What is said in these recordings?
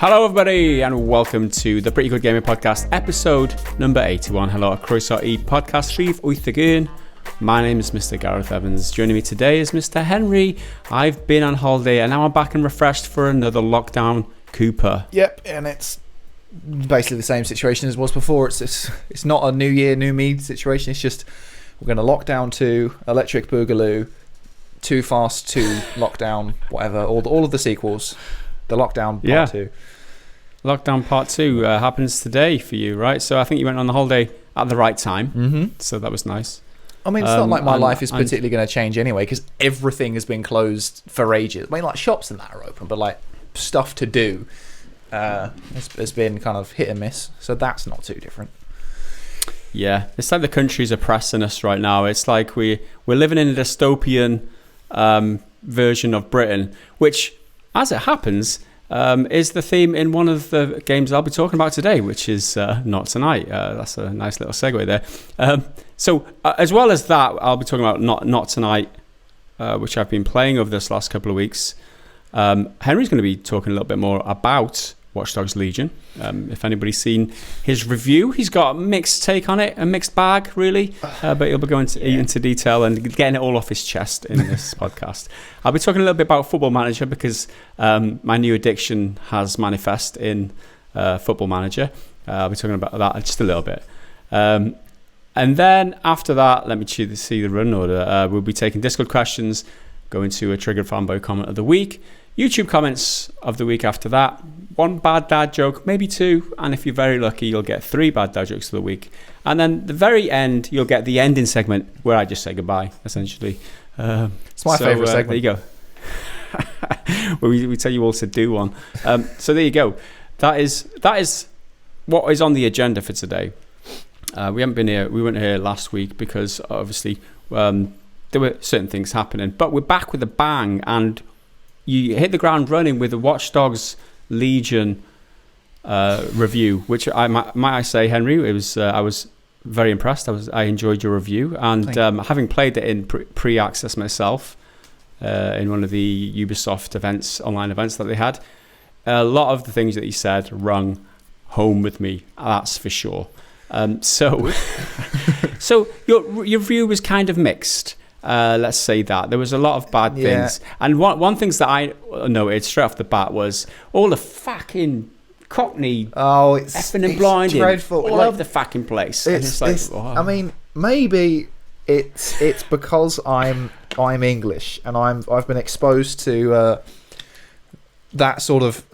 Hello everybody and welcome to the Pretty Good Gaming Podcast, episode number 81. Hello, croeso I podcast rhif 81. My name is Mr. Gareth Evans. Joining me today is Mr. Henry. I've been on holiday and now I'm back and refreshed for another lockdown Cooper. Yep, and it's basically the same situation as was before. It's not a new year, new me situation. It's just we're going to lock down to Electric Boogaloo, Too Fast 2, Lockdown, whatever, all of the sequels. The Lockdown Part 2. Lockdown Part 2 happens today for you, right? So I think you went on the holiday at the right time. Mm-hmm. So that was nice. I mean, it's not like my life is particularly going to change anyway, because everything has been closed for ages. I mean, like shops and that are open, but like stuff to do has been kind of hit and miss. So that's not too different. Yeah, it's like the country's oppressing us right now. It's like we're living in a dystopian version of Britain, which, as it happens, is the theme in one of the games I'll be talking about today, which is Not Tonight. That's a nice little segue there. So as well as that, I'll be talking about Not Tonight, which I've been playing over this last couple of weeks. Henry's going to be talking a little bit more about Watch Dogs Legion. If anybody's seen his review, he's got a mixed take on it, a mixed bag, really. But he'll be going into detail and getting it all off his chest in this podcast. I'll be talking a little bit about Football Manager because my new addiction has manifest in Football Manager. I'll be talking about that just a little bit. And then after that, let me see the run order. We'll be taking Discord questions, going to a Triggered Fanboy comment of the week, YouTube comments of the week after that, one bad dad joke, maybe two, and if you're very lucky, you'll get 3 bad dad jokes of the week. And then the very end, you'll get the ending segment where I just say goodbye, essentially. It's my favourite segment. There you go. we tell you all to do one. So there you go. That is what is on the agenda for today. We haven't been here. We weren't here last week because obviously there were certain things happening. But we're back with a bang, and you hit the ground running with the Watch Dogs Legion review, which might I say, Henry, it was I was very impressed. I enjoyed your review, and having played it in pre-access myself in one of the Ubisoft online events that they had, a lot of the things that you said rung home with me. That's for sure. So your review was kind of mixed. Let's say that there was a lot of bad things, and one things that I noted straight off the bat was all the fucking Cockney effing and blinding dreadful. All over the fucking place. I mean, maybe it's because I'm English and I've been exposed to that sort of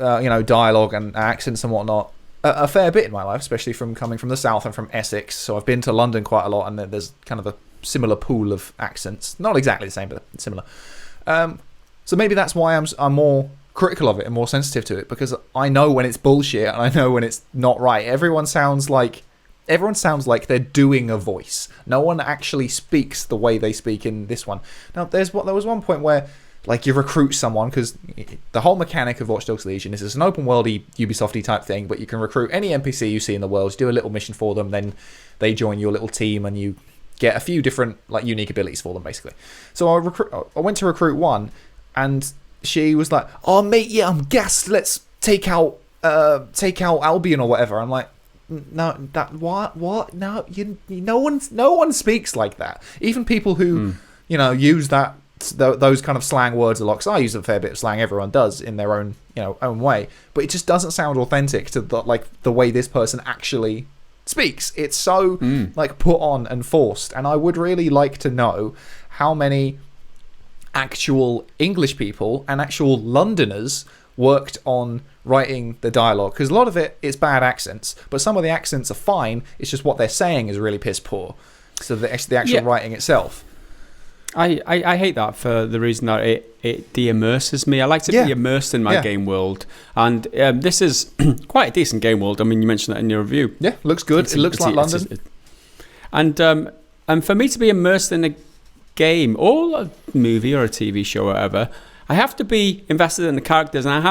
dialogue and accents and whatnot a fair bit in my life, especially from coming from the south and from Essex. So I've been to London quite a lot, and there's kind of a similar pool of accents, not exactly the same, but similar. So maybe that's why I'm more critical of it and more sensitive to it, because I know when it's bullshit and I know when it's not right. Everyone sounds like they're doing a voice. No one actually speaks the way they speak in this one. Now there was one point where like you recruit someone, because the whole mechanic of Watch Dogs Legion is it's an open worldy Ubisoft-y type thing, but you can recruit any NPC you see in the world, you do a little mission for them, then they join your little team and you get a few different like unique abilities for them, basically. So I went to recruit one, and she was like, "Oh mate, yeah, I'm gassed. Let's take out Albion or whatever." I'm like, "No, that what? No, no one speaks like that. Even people who use those kind of slang words a lot. 'Cause I use a fair bit of slang. Everyone does in their own own way, but it just doesn't sound authentic to the way this person actually speaks. It's so like put on and forced, and I would really like to know how many actual English people and actual Londoners worked on writing the dialogue, because a lot of it is bad accents, but some of the accents are fine. It's just what they're saying is really piss poor. So the actual writing itself. I hate that for the reason that it de-immerses me. I like to be immersed in my game world, and this is quite a decent game world. I mean, you mentioned that in your review. Yeah, looks good. It looks like London. And for me to be immersed in a game or a movie or a TV show or whatever, I have to be invested in the characters, and I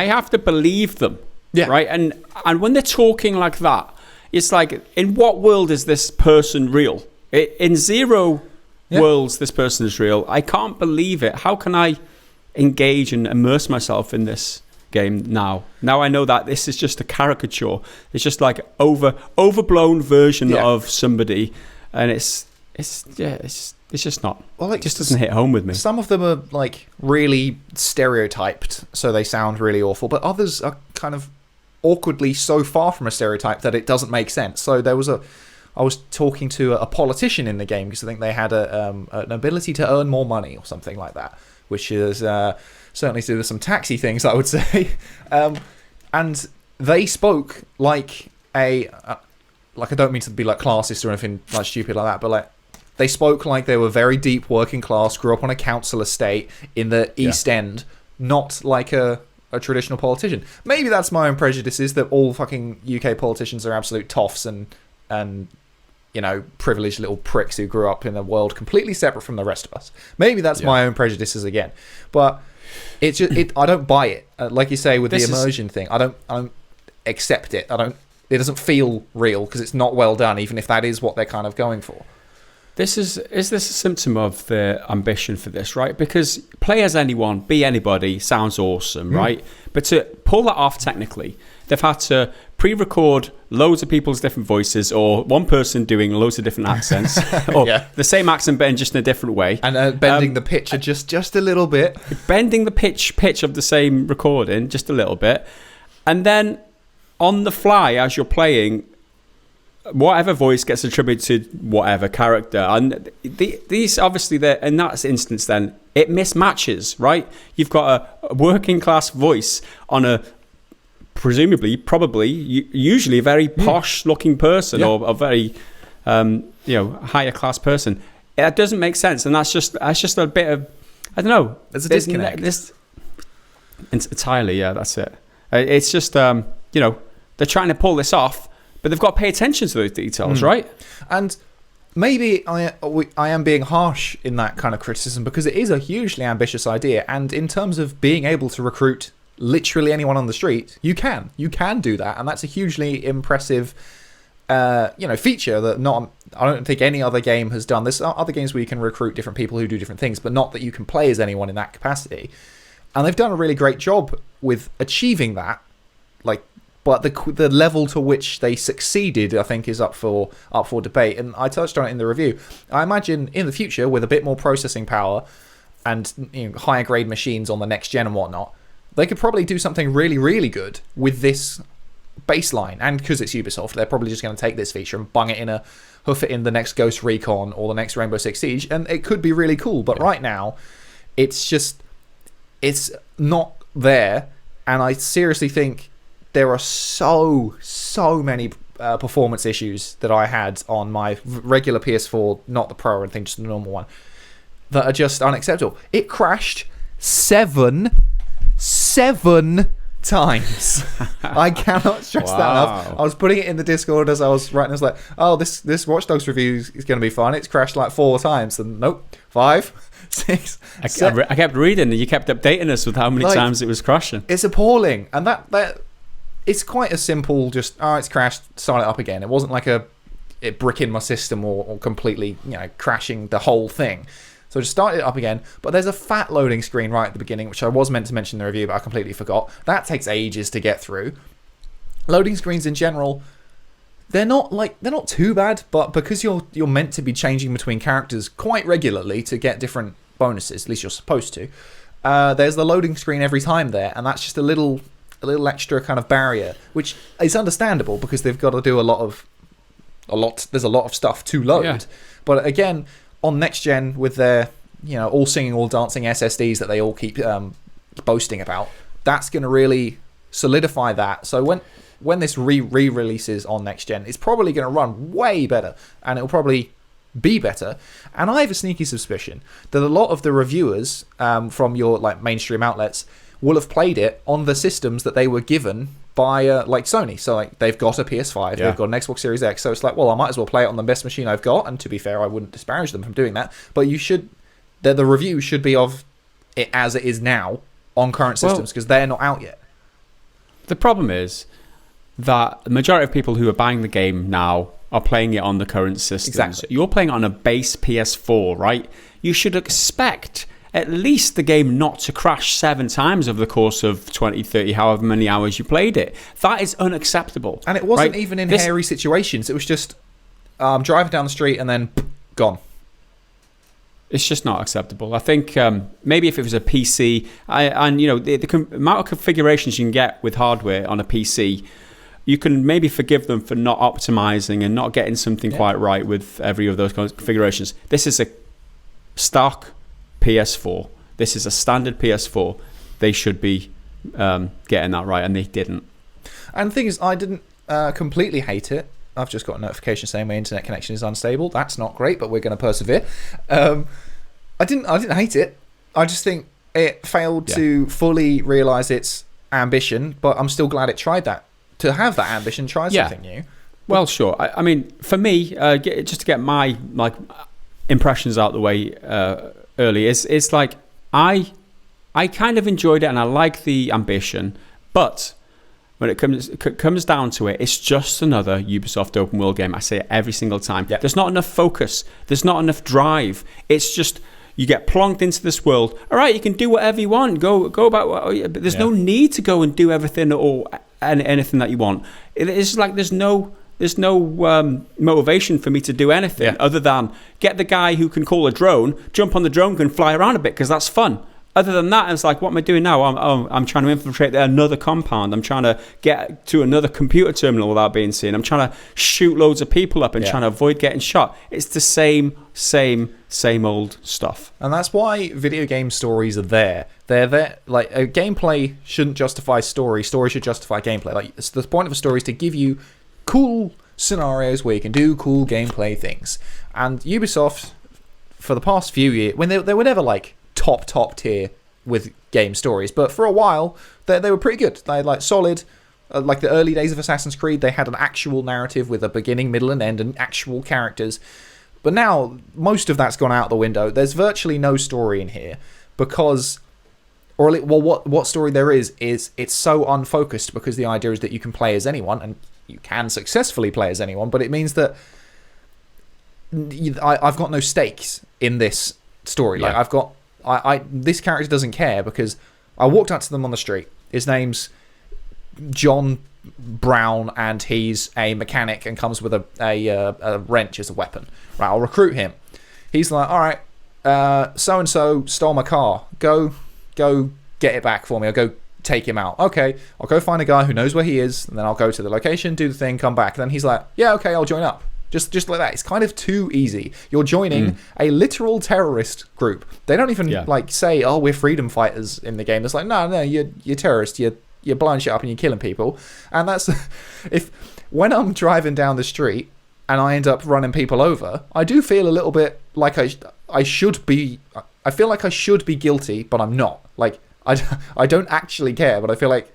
have to believe them. Yeah. Right. And when they're talking like that, it's like, in what world is this person real? In zero worlds, this person is real. I can't believe it. How can I engage and immerse myself in this game now. Now I know that this is just a caricature. It's just like overblown version of somebody, and it's just not. Well, it just doesn't hit home with me. Some of them are like really stereotyped, so they sound really awful, but others are kind of awkwardly so far from a stereotype that it doesn't make sense. So I was talking to a politician in the game because I think they had an ability to earn more money or something like that, which is certainly to do with some taxi things, I would say. And they spoke like I don't mean to be like classist or anything like stupid like that, but like they spoke like they were very deep working class, grew up on a council estate in the East End, not like a traditional politician. Maybe that's my own prejudices that all fucking UK politicians are absolute toffs and privileged little pricks who grew up in a world completely separate from the rest of us. Maybe that's my own prejudices again, but it's just I don't buy it. Like you say with the immersion thing, I don't accept it. It doesn't feel real because it's not well done, even if that is what they're kind of going for. Is this a symptom of the ambition for this, right? Because play as anyone, be anybody sounds awesome, right? But to pull that off technically, they've had to pre-record loads of people's different voices, or one person doing loads of different accents, or the same accent but in just in a different way, and bending the pitch just a little bit, bending the pitch of the same recording just a little bit, and then on the fly as you're playing, whatever voice gets attributed to whatever character, and these obviously in that instance then it mismatches, right? You've got a working class voice on a probably usually a very posh looking person or a very higher class person. That doesn't make sense, and that's just a bit of, I don't know, there's a disconnect. Entirely, that's it. It's just they're trying to pull this off, but they've got to pay attention to those details, right? And maybe I am being harsh in that kind of criticism because it is a hugely ambitious idea, and in terms of being able to recruit literally anyone on the street, you can do that, and that's a hugely impressive feature that I don't think any other game has done. There's other games where you can recruit different people who do different things, but not that you can play as anyone in that capacity, and they've done a really great job with achieving that. But the level to which they succeeded, I think, is up for debate. And I touched on it in the review. I imagine in the future, with a bit more processing power and higher grade machines on the next gen and whatnot, they could probably do something really, really good with this baseline. And because it's Ubisoft, they're probably just going to take this feature and hoof it in the next Ghost Recon or the next Rainbow Six Siege, and it could be really cool. But right now, it's not there, and I seriously think there are so many performance issues that I had on my regular PS4, not the Pro or anything, just the normal one, that are just unacceptable. It crashed seven times. I cannot stress that enough. I was putting it in the Discord as I was writing. I was like, oh, this Watch Dogs review is going to be fun. It's crashed like 4 times. And nope, 5, 6, I kept reading, and you kept updating us with how many times it was crashing. It's appalling. And that it's quite a simple, just, it's crashed, start it up again. It wasn't like it bricking my system or completely, crashing the whole thing. So I just started it up again, but there's a fat loading screen right at the beginning, which I was meant to mention in the review, but I completely forgot. That takes ages to get through. Loading screens in general, they're not too bad, but because you're meant to be changing between characters quite regularly to get different bonuses, at least you're supposed to, there's the loading screen every time there, and that's just a little extra kind of barrier, which is understandable because they've got to do there's a lot of stuff to load. Yeah. But again, on next gen with their all singing, all dancing SSDs that they all keep boasting about, that's going to really solidify that. So when this re-releases on next gen, it's probably going to run way better, and it'll probably be better. And I have a sneaky suspicion that a lot of the reviewers from your mainstream outlets will have played it on the systems that they were given by Sony. So they've got a PS5, they've got an Xbox Series X, so it's like, well, I might as well play it on the best machine I've got. And to be fair, I wouldn't disparage them from doing that, but the review should be of it as it is now on current systems, because they're not out yet. The problem is that the majority of people who are buying the game now are playing it on the current systems. Exactly. You're playing it on a base PS4, right? You should expect at least the game not to crash 7 times over the course of 20, 30, however many hours you played it. That is unacceptable. And it wasn't even in hairy situations. It was just driving down the street and then gone. It's just not acceptable. I think maybe if it was a PC, the amount of configurations you can get with hardware on a PC, you can maybe forgive them for not optimizing and not getting something quite right with every of those configurations. This is a stock PS4. This is a standard PS4. They should be getting that right, and they didn't. And the thing is, I didn't completely hate it. I've just got a notification saying my internet connection is unstable. That's not great, but we're going to persevere. I didn't hate it. I just think it failed to fully realise its ambition, but I'm still glad it tried that. To have that ambition, try something new. Well, sure. I mean, for me, just to get my impressions out the way early, it's like I kind of enjoyed it and I like the ambition, but when it comes down to it, it's just another Ubisoft open world game. I say it every single time. Yep. There's not enough focus. There's not enough drive. It's just you get plonked into this world. All right, you can do whatever you want. Go about. But there's no need to go and do everything or anything that you want. It's like there's no motivation for me to do anything other than get the guy who can call a drone, jump on the drone, and fly around a bit because that's fun. Other than that, it's like, what am I doing now? I'm trying to infiltrate another compound. I'm trying to get to another computer terminal without being seen. I'm trying to shoot loads of people up and trying to avoid getting shot. It's the same old stuff. And that's why video game stories are there. They're there. Like, a gameplay shouldn't justify story. Story should justify gameplay. Like, the point of a story is to give you cool scenarios where you can do cool gameplay things. And Ubisoft, for the past few years, when they were never like top tier with game stories, but for a while they were pretty good. They had like solid, like the early days of Assassin's Creed, they had an actual narrative with a beginning, middle and end and actual characters. But now most of that's gone out the window. There's virtually no story in here because, what story there is it's so unfocused because the idea is that you can play as anyone and you can successfully play as anyone, but it means that I've got no stakes in this story. Like I've got this character doesn't care because I walked up to them on the street. His name's John Brown and he's a mechanic and comes with a wrench as a weapon. Right, I'll recruit him. He's like, all right, so-and-so stole my car. Go get it back for me. I'll go take him out. Okay, I'll go find a guy who knows where he is and then I'll go to the location, do the thing, come back. And then he's like, yeah, okay, I'll join up. Just like that. It's kind of too easy. You're joining a literal terrorist group. They don't even like say, "Oh, we're freedom fighters" in the game. It's like, no, you're terrorists. You're blowing shit up and you're killing people. And that's when I'm driving down the street and I end up running people over, I do feel a little bit like I should be. I feel like I should be guilty, but I'm not. Like I don't actually care, but I feel like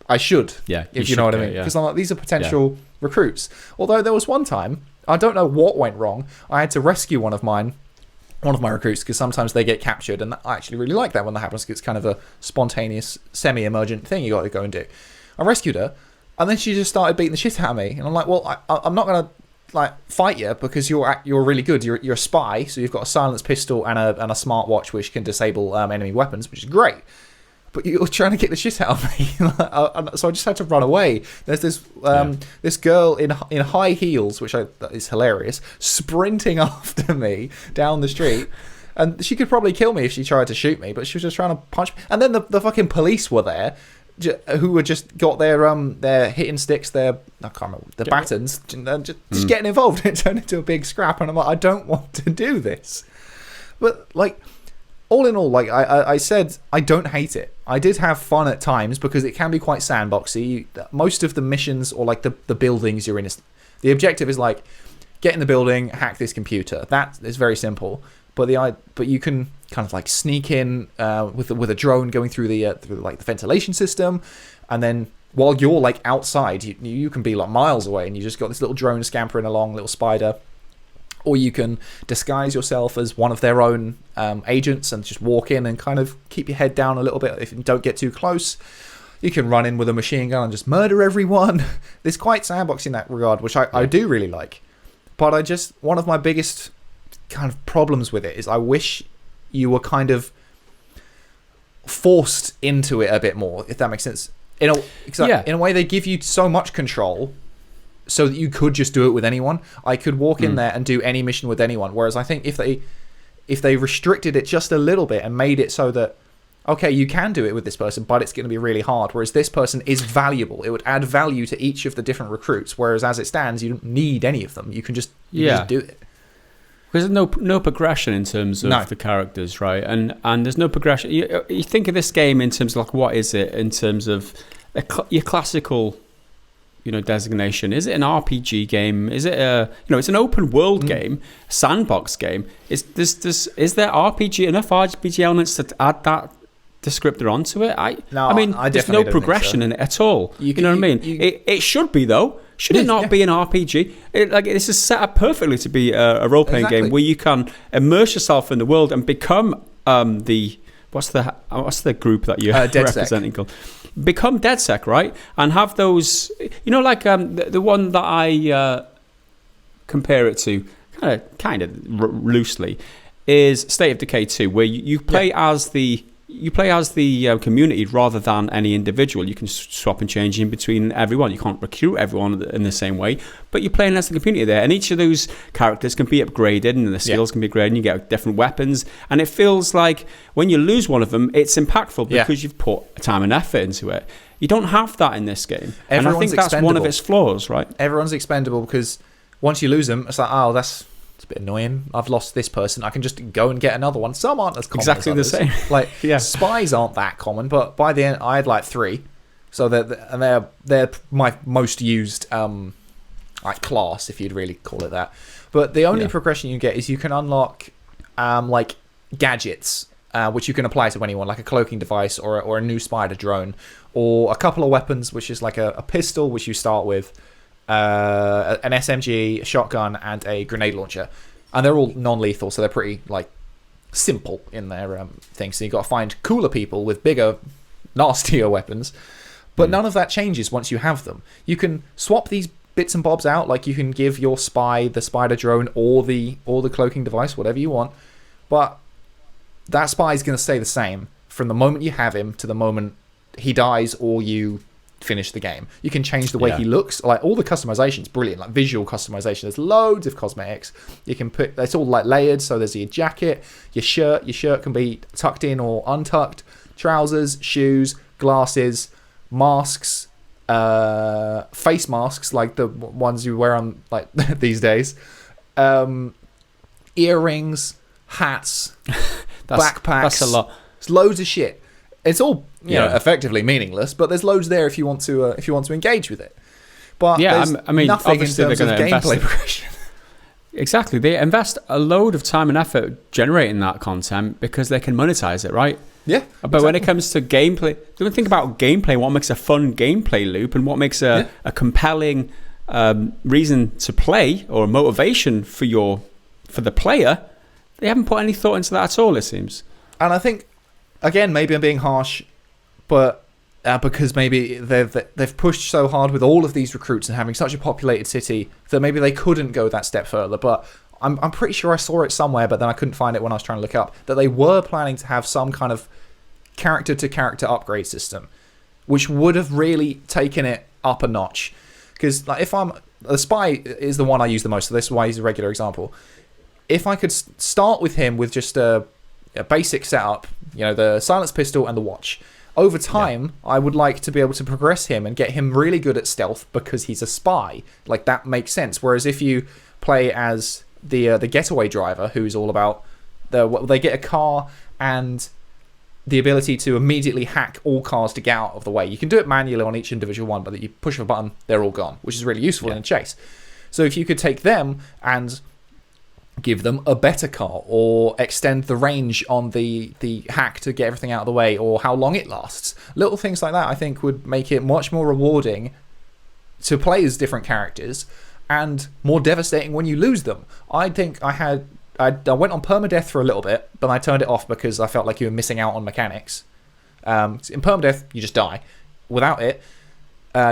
I should. Yeah, if you know what I mean. Because I'm like, these are potential recruits. Although there was one time, I don't know what went wrong. I had to rescue one of my recruits because sometimes they get captured, and I actually really like that when that happens because it's kind of a spontaneous, semi-emergent thing you got to go and do. I rescued her, and then she just started beating the shit out of me, and I'm like, well, I'm not gonna like fight you because you're really good. You're a spy, so you've got a silenced pistol and a smartwatch which can disable enemy weapons, which is great. But you're trying to get the shit out of me, so I just had to run away. There's this girl in high heels, which is hilarious, sprinting after me down the street, and she could probably kill me if she tried to shoot me, but she was just trying to punch me. And then the fucking police were there, who had just got their hitting sticks, I can't remember, the batons, just getting involved. It turned into a big scrap, and I'm like, I don't want to do this, but like. All in all, like I said, I don't hate it. I did have fun at times because it can be quite sandboxy. Most of the missions or like the buildings you're in, the objective is like get in the building, hack this computer. That is very simple. But you can kind of like sneak in with a drone going through the ventilation system, and then while you're like outside, you can be like miles away, and you just got this little drone scampering along, little spider. Or you can disguise yourself as one of their own agents and just walk in and kind of keep your head down a little bit if you don't get too close. You can run in with a machine gun and just murder everyone. There's quite sandbox in that regard, which I do really like. But one of my biggest kind of problems with it is I wish you were kind of forced into it a bit more, if that makes sense. In a way, they give you so much control so that you could just do it with anyone. I could walk in there and do any mission with anyone. Whereas I think if they restricted it just a little bit and made it so that, okay, you can do it with this person, but it's going to be really hard. Whereas this person is valuable. It would add value to each of the different recruits. Whereas as it stands, you don't need any of them. You can just do it. Because there's no progression in terms of the characters, right? And there's no progression. You think of this game in terms of like, what is it in terms of your classical, designation? Is it an RPG game? Is it it's an open world game, sandbox game? Is there enough RPG elements to add that descriptor onto it? There's no progression in it at all. You know what I mean? It should be though. Should it not be an RPG? This is set up perfectly to be a role-playing game where you can immerse yourself in the world and become what's the group that you're representing called? Become DedSec, right? And have those, the one that I compare it to, kind of loosely, is State of Decay 2, where you play as the community rather than any individual. You can swap and change in between everyone. You can't recruit everyone in the same way, but you're playing as the community there. And each of those characters can be upgraded, and the skills can be upgraded, and you get different weapons. And it feels like when you lose one of them, it's impactful because you've put time and effort into it. You don't have that in this game. And I think that's one of its flaws, right? Everyone's expendable because once you lose them, it's like, it's a bit annoying. I've lost this person. I can just go and get another one. Some aren't as common exactly as the others. same. Spies aren't that common, but by the end, I had like 3. So they're my most used class, if you'd really call it that. But the only progression you get is you can unlock gadgets, which you can apply to anyone, like a cloaking device or a new spider drone, or a couple of weapons, which is like a pistol, which you start with, an SMG, a shotgun, and a grenade launcher, and they're all non-lethal, so they're pretty simple in their thing. So you got to find cooler people with bigger, nastier weapons, but none of that changes once you have them. You can swap these bits and bobs out, like you can give your spy the spider drone or the cloaking device, whatever you want, but that spy is going to stay the same from the moment you have him to the moment he dies or you finish the game. You can change the way he looks. Like, all the customization is brilliant, like visual customization. There's loads of cosmetics you can put. It's all like layered, so there's your jacket, your shirt can be tucked in or untucked, trousers, shoes, glasses, masks, face masks like the ones you wear on like these days, earrings, hats, backpacks. That's a lot. It's loads of shit. It's all effectively meaningless, but there's loads there if you want to engage with it. But there's nothing in terms of gameplay progression. Exactly, they invest a load of time and effort generating that content because they can monetize it, right? Yeah. But when it comes to gameplay, don't think about gameplay. What makes a fun gameplay loop and what makes a compelling reason to play or motivation for the player? They haven't put any thought into that at all, it seems. And I think, again, maybe I'm being harsh, but because maybe they've pushed so hard with all of these recruits and having such a populated city that maybe they couldn't go that step further. But I'm pretty sure I saw it somewhere, but then I couldn't find it when I was trying to look up, that they were planning to have some kind of character-to-character upgrade system, which would have really taken it up a notch. Because the spy is the one I use the most, so this is why he's a regular example. If I could start with him with just a basic setup, the silenced pistol and the watch. Over time, I would like to be able to progress him and get him really good at stealth because he's a spy. Like, that makes sense. Whereas if you play as the getaway driver, who's all about they get a car and the ability to immediately hack all cars to get out of the way. You can do it manually on each individual one, but you push a button, they're all gone, which is really useful in a chase. So if you could take them and give them a better car, or extend the range on the hack to get everything out of the way, or how long it lasts. Little things like that, I think, would make it much more rewarding to play as different characters, and more devastating when you lose them. I think I went on permadeath for a little bit, but I turned it off because I felt like you were missing out on mechanics. In permadeath, you just die. Without it,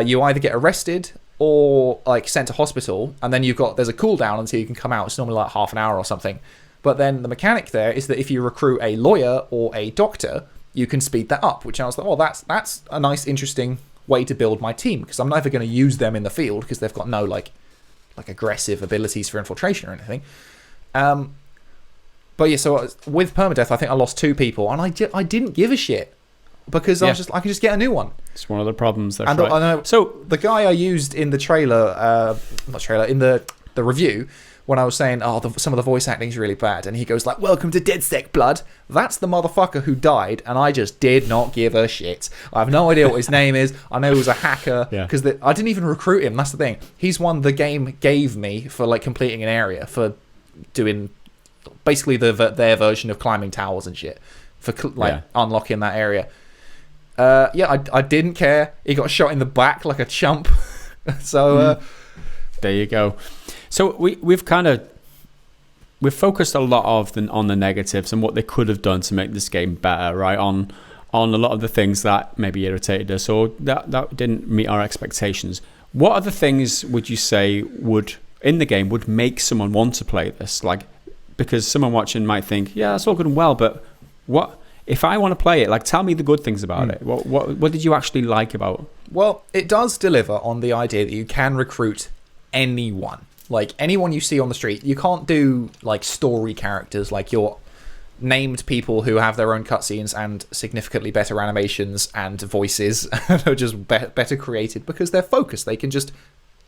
you either get arrested or sent to hospital, and then there's a cooldown until you can come out. It's normally like half an hour or something. But then the mechanic there is that if you recruit a lawyer or a doctor, you can speed that up, which I was like, well, that's a nice, interesting way to build my team, because I'm never going to use them in the field because they've got no like aggressive abilities for infiltration or anything. But yeah, so with permadeath, I think I lost 2 people, and I didn't give a shit because I could just get a new one. It's one of the problems. That's and right. I know, so the guy I used in the trailer, in the review, when I was saying, some of the voice acting is really bad, and he goes like, "Welcome to DedSec, blood." That's the motherfucker who died, and I just did not give a shit. I have no idea what his name is. I know he was a hacker, because I didn't even recruit him. That's the thing. He's one the game gave me for like completing an area, for doing basically their version of climbing towers and shit, for unlocking that area. I didn't care. He got shot in the back like a chump. So there you go. So we've focused a lot on the negatives and what they could have done to make this game better, right? On a lot of the things that maybe irritated us or that didn't meet our expectations. What other things would you say would make someone want to play this? Like, because someone watching might think, yeah, that's all good and well, but what if I want to play it? Like, tell me the good things about it. What did you actually like about it? Well, it does deliver on the idea that you can recruit anyone. Like, anyone you see on the street. You can't do, like, story characters, like your named people who have their own cutscenes and significantly better animations and voices and are just better created because they're focused. They can just,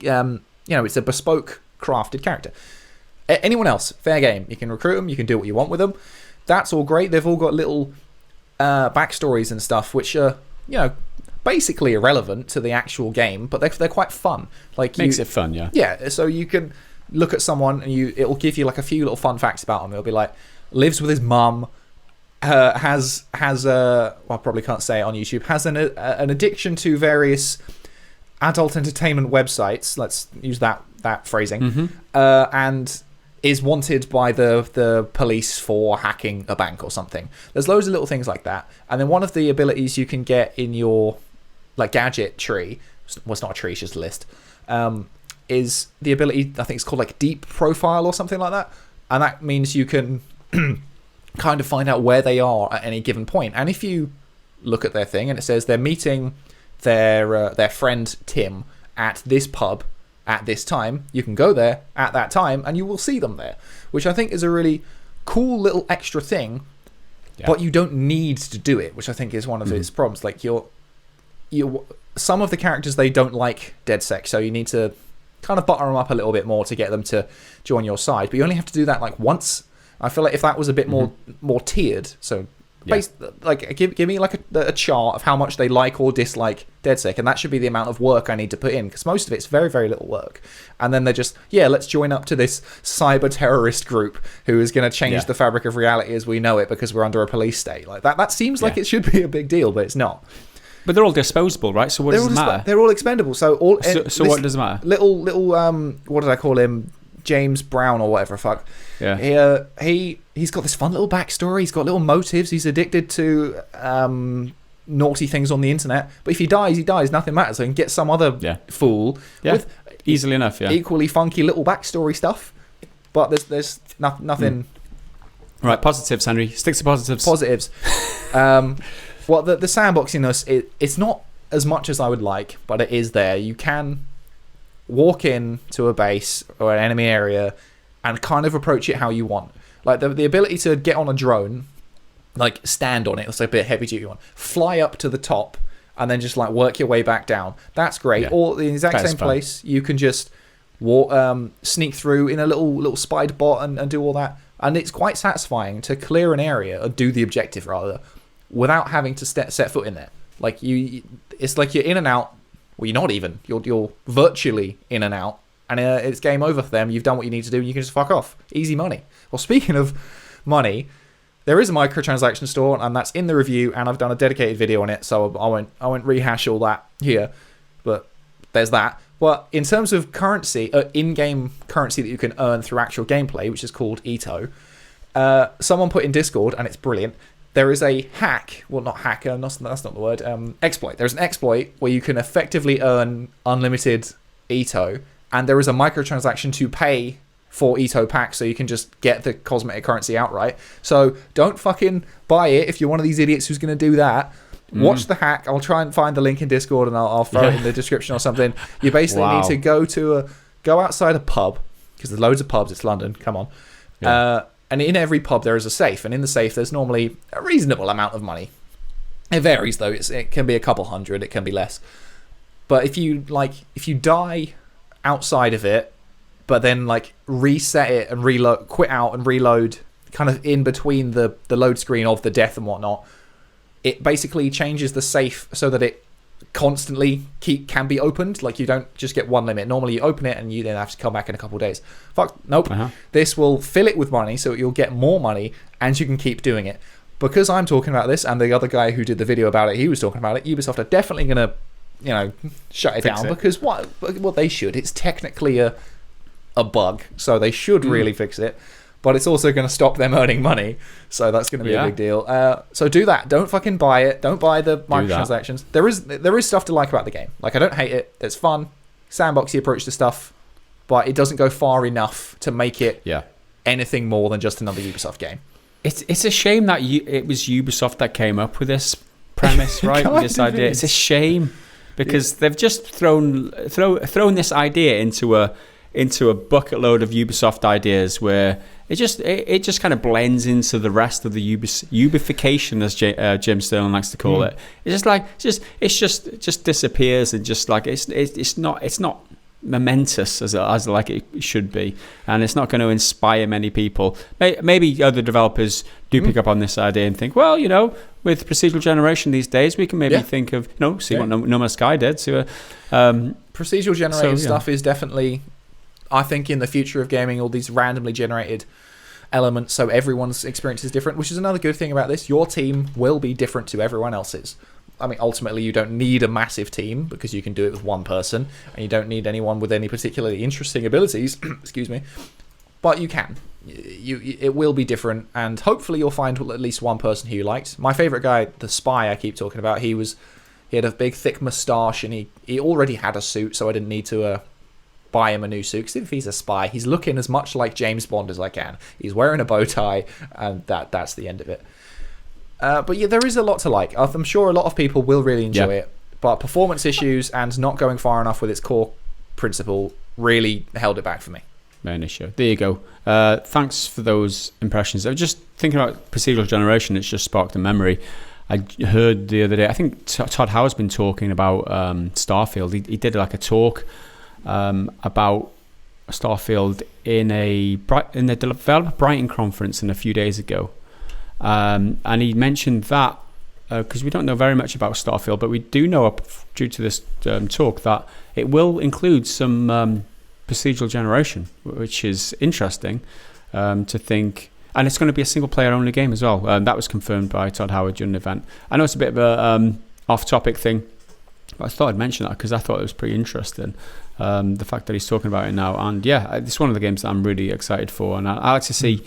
it's a bespoke, crafted character. Anyone else, fair game. You can recruit them. You can do what you want with them. That's all great. They've all got little backstories and stuff, which are, basically irrelevant to the actual game, but they're quite fun. Like, makes it fun, yeah. Yeah, so you can look at someone and it'll give you like a few little fun facts about him. It'll be like, lives with his mum, has I probably can't say it on YouTube, has an addiction to various adult entertainment websites. Let's use that phrasing, and is wanted by the police for hacking a bank or something. There's loads of little things like that, and then one of the abilities you can get in your like gadget tree, well, it's not a tree, it's just a list, is the ability, I think it's called like deep profile or something like that, and that means you can kind of find out where they are at any given point. And if you look at their thing and it says they're meeting their friend Tim at this pub at this time, you can go there at that time and you will see them there, which I think is a really cool little extra thing. But you don't need to do it, which I think is one of its problems. Like, some of the characters, they don't like DedSec, so you need to kind of butter them up a little bit more to get them to join your side. But you only have to do that like once. I feel like if that was a bit more tiered, so like give me like a chart of how much they like or dislike DedSec, and that should be the amount of work I need to put in, because most of it's very, very little work. And then they're just, let's join up to this cyber terrorist group who is going to change the fabric of reality as we know it because we're under a police state. Like that seems like it should be a big deal, but it's not. But they're all disposable, right? So what does it matter? They're all expendable. So what does it matter? Little what did I call him? James Brown or whatever. Fuck. Yeah. He's got this fun little backstory. He's got little motives. He's addicted to naughty things on the internet. But if he dies. Nothing matters. So he can get some other fool with easily enough. Yeah. Equally funky little backstory stuff. But there's nothing. Right. Positives, Henry. Stick to positives. Positives. Well, the sandboxiness, it's not as much as I would like, but it is there. You can walk in to a base or an enemy area and kind of approach it how you want. Like the ability to get on a drone, like stand on it, it's like a bit heavy duty one, fly up to the top and then just like work your way back down. That's great. Yeah. Or the exact same place, you can just walk, sneak through in a little spider bot and do all that. And it's quite satisfying to clear an area, or do the objective rather, without having to set foot in there. Like it's like you're in and out. Well, you're not even. You're virtually in and out, and it's game over for them. You've done what you need to do, and you can just fuck off. Easy money. Well, speaking of money, there is a microtransaction store, and that's in the review, and I've done a dedicated video on it, so I won't rehash all that here. But there's that. But in terms of currency, in-game currency that you can earn through actual gameplay, which is called Ito, someone put in Discord, and it's brilliant. There is a hack, well, not hacker, that's not the word, exploit. There's an exploit where you can effectively earn unlimited Ito, and there is a microtransaction to pay for Ito packs, so you can just get the cosmetic currency outright. So don't fucking buy it if you're one of these idiots who's going to do that. Watch the hack. I'll try and find the link in Discord, and I'll throw it in the description or something. You basically need to go outside a pub, because there's loads of pubs. It's London. Come on. Yeah. And in every pub there is a safe, and in the safe there's normally a reasonable amount of money. It varies though. It can be a couple hundred. It can be less. But if you die outside of it, but then like reset it and reload, quit out and reload, kind of in between the load screen of the death and whatnot, it basically changes the safe so that it constantly can be opened. Like, you don't just get one limit. Normally you open it and you then have to come back in a couple of days. Nope. This will fill it with money, so you'll get more money and you can keep doing it. Because I'm talking about this, and the other guy who did the video about it, he was talking about it, Ubisoft are definitely going to, shut it down. Because what they should. It's technically a bug, so they should really fix it. But it's also going to stop them earning money, so that's going to be a big deal. So do that. Don't fucking buy it. Don't buy the microtransactions. There is stuff to like about the game. Like, I don't hate it. It's fun, sandboxy approach to stuff, but it doesn't go far enough to make it anything more than just another Ubisoft game. It's a shame that it was Ubisoft that came up with this premise, right? With this idea. It's a shame because they've just thrown this idea into a bucket load of Ubisoft ideas where it just kind of blends into the rest of the Ubification, as Jim Sterling likes to call it. It's just disappears, and just like it's not momentous as like it should be, and it's not going to inspire many people. Maybe other developers do pick up on this idea and think, well, with procedural generation these days, we can maybe think of see what No Man's Sky did. So procedural generated stuff is definitely, I think, in the future of gaming, all these randomly generated elements, so everyone's experience is different, which is another good thing about this. Your team will be different to everyone else's. I mean, ultimately, you don't need a massive team because you can do it with one person, and you don't need anyone with any particularly interesting abilities. Excuse me, but you can. It will be different, and hopefully, you'll find at least one person who you liked. My favorite guy, the spy, I keep talking about. He had a big, thick moustache, and he already had a suit, so I didn't need to buy him a new suit. Because if he's a spy, he's looking as much like James Bond as I can. He's wearing a bow tie, and that's the end of it. But yeah, there is a lot to like. I'm sure a lot of people will really enjoy it, but performance issues and not going far enough with its core principle really held it back for me. Main issue. There you go. Thanks for those impressions. I was just thinking about procedural generation. It's just sparked a memory. I heard the other day, I think Todd Howard's been talking about Starfield. He did like a talk about Starfield in the Developer Brighton conference a few days ago. And he mentioned that because we don't know very much about Starfield, but we do know due to this talk that it will include some procedural generation, which is interesting to think. And it's going to be a single player only game as well. That was confirmed by Todd Howard during the event. I know it's a bit of a off-topic thing, but I thought I'd mention that because I thought it was pretty interesting. The fact that he's talking about it now, and it's one of the games that I'm really excited for, and I like to see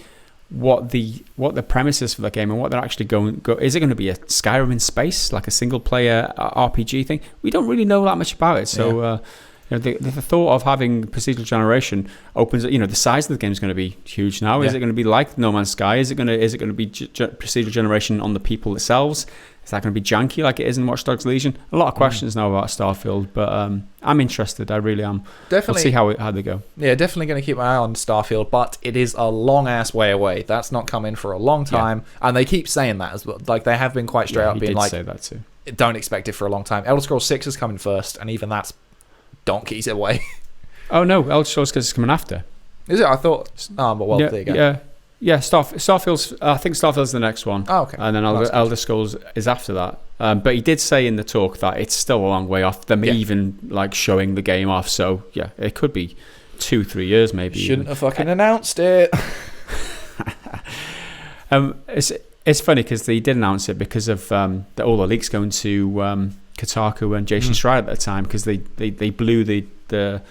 what the premise is for that game and what they're actually going. Is it going to be a Skyrim in space, like a single player RPG thing? We don't really know that much about it. So the thought of having procedural generation opens. The size of the game is going to be huge now. Is it going to be like No Man's Sky? Is it going to be procedural generation on the people themselves? Is that going to be janky like it is in Watch Dogs Legion? A lot of questions now about Starfield, but I'm interested. I really am. Definitely. We'll see how they go. Yeah, definitely going to keep my eye on Starfield, but it is a long-ass way away. That's not coming for a long time, and they keep saying that as well. Like, they have been quite straight up being like, say that too. Don't expect it for a long time. Elder Scrolls 6 is coming first, and even that's donkeys away. Oh, no, Elder Scrolls is coming after. Is it? I thought... Oh, but there you go. Yeah, Starfield's. I think Starfield's the next one. Oh, okay. And then Elder Scrolls is after that. But he did say in the talk that it's still a long way off them even like showing the game off. So yeah, it could be 2-3 years maybe. Shouldn't have fucking announced it. It's funny because they did announce it because of all the leaks going to Kotaku and Jason Schreier at the time, because they blew the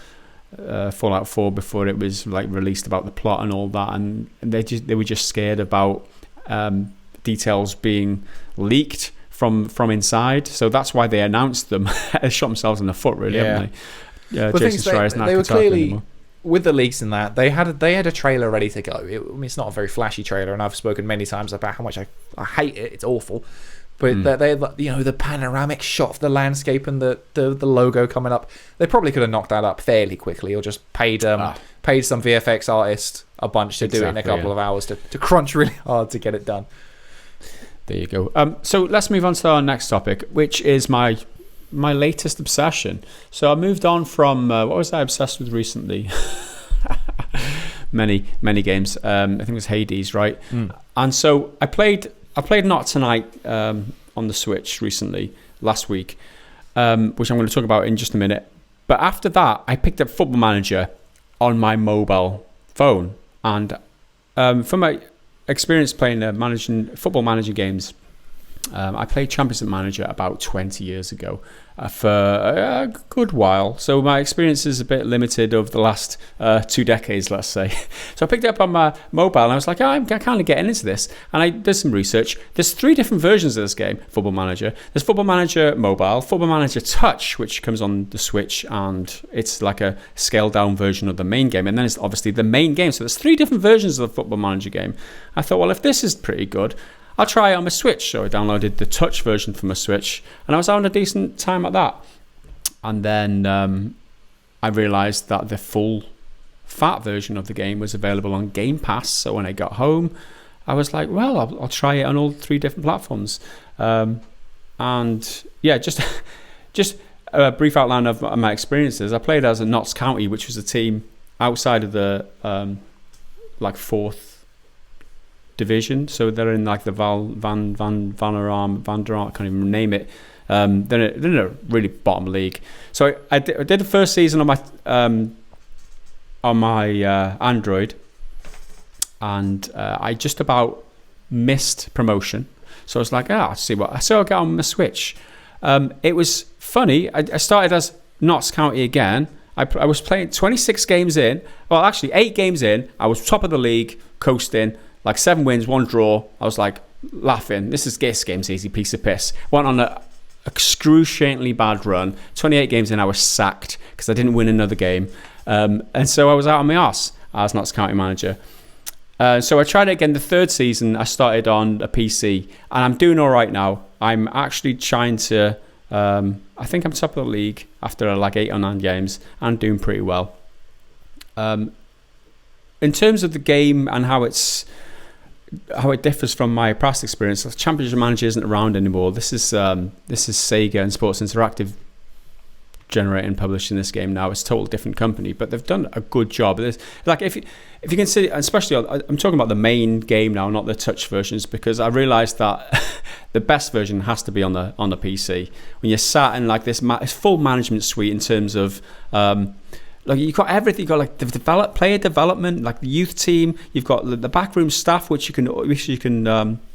Fallout 4 before it was like released about the plot and all that, and they were just scared about details being leaked from inside, so that's why they announced them. They shot themselves in the foot, really, haven't they? Jason Schreier's not Kotaku anymore. with the leaks and that, they had a trailer ready to go. I mean, it's not a very flashy trailer, and I've spoken many times about how much I hate it. It's awful. But they the panoramic shot of the landscape and the logo coming up. They probably could have knocked that up fairly quickly, or just paid some VFX artist a bunch to do it in a couple of hours to crunch really hard to get it done. There you go. So let's move on to our next topic, which is my latest obsession. So I moved on from what was I obsessed with recently? many games. I think it was Hades, right? And so I played Not Tonight on the Switch recently, last week, which I'm going to talk about in just a minute. But after that, I picked up Football Manager on my mobile phone, and from my experience playing football manager games, I played Championship Manager about 20 years ago for a good while. So my experience is a bit limited over the last 2 decades, let's say. So I picked it up on my mobile and I was like, I'm kind of getting into this. And I did some research. There's 3 different versions of this game, Football Manager. There's Football Manager Mobile, Football Manager Touch, which comes on the Switch, and it's like a scaled down version of the main game. And then it's obviously the main game. So there's 3 different versions of the Football Manager game. I thought, well, if this is pretty good, I'll try it on my Switch. So I downloaded the Touch version for my Switch, and I was having a decent time at that. And then I realised that the full fat version of the game was available on Game Pass. So when I got home, I was like, well, I'll try it on all 3 different platforms. And yeah, just a brief outline of my experiences. I played as a Notts County, which was a team outside of the like 4th division, so they're in like the Vanderarm, I can't even name it. They're in a really bottom league. So I did the first season on my Android, and I just about missed promotion. So I was like, I'll see what. So I got on my Switch. It was funny. I started as Notts County again. I was playing 26 games in. Well, actually 8 games in. I was top of the league, coasting. Like 7 wins, 1 draw. I was like laughing. This game's easy, piece of piss. Went on an excruciatingly bad run. 28 games in, I was sacked because I didn't win another game. And so I was out on my arse as Notts County manager. So I tried it again the 3rd season. I started on a PC, and I'm doing all right now. I'm actually trying to. I think I'm top of the league after like 8 or 9 games. I'm doing pretty well. In terms of the game and how it differs from my past experience, Championship Manager isn't around anymore. This is Sega and Sports Interactive generating and publishing this game now. It's a total different company, but they've done a good job. Like if you consider, especially I'm talking about the main game now, not the touch versions, because I realised that the best version has to be on the PC. When you're sat in like this full management suite in terms of like you've got everything. You've got like the player development, like the youth team. You've got the backroom staff, which you can.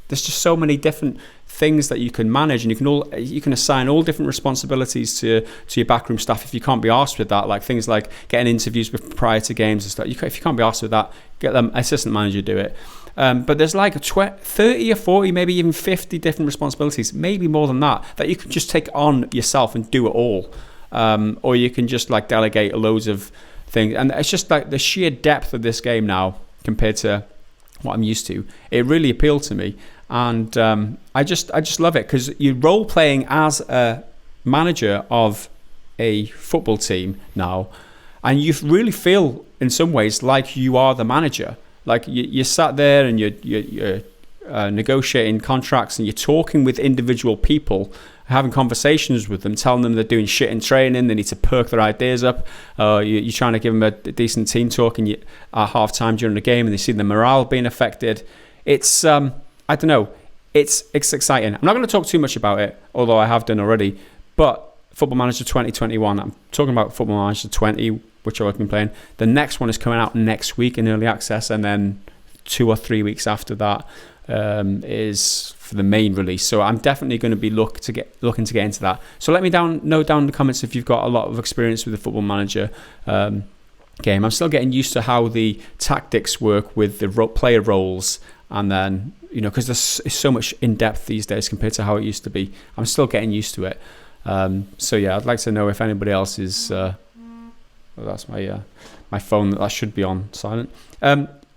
There's just so many different things that you can manage, and you can assign all different responsibilities to your backroom staff if you can't be asked with that. Like things like getting interviews prior to games and stuff. If you can't be asked with that, get them assistant manager to do it. But there's like 30 or 40, maybe even 50 different responsibilities, maybe more than that you can just take on yourself and do it all. Or you can just like delegate loads of things, and it's just like the sheer depth of this game now compared to what I'm used to. It really appealed to me, and I just love it because you're role playing as a manager of a football team now, and you really feel in some ways like you are the manager. Like you sat there and you're negotiating contracts, and you're talking with individual people, having conversations with them, telling them they're doing shit in training, they need to perk their ideas up. You're trying to give them a decent team talk at half time during the game, and they see the morale being affected. It's I don't know, it's exciting. I'm not going to talk too much about it, although I have done already. But Football Manager 2021, I'm talking about Football Manager 20, which I've been playing. The next one is coming out next week in early access, and then 2 or 3 weeks after that is for the main release. So I'm definitely going to be looking to get into that. So let me know down in the comments if you've got a lot of experience with the Football Manager game. I'm still getting used to how the tactics work with the player roles, and then because there's so much in depth these days compared to how it used to be. I'm still getting used to it. So yeah, I'd like to know if anybody else is Well, that's my my phone that should be on silent.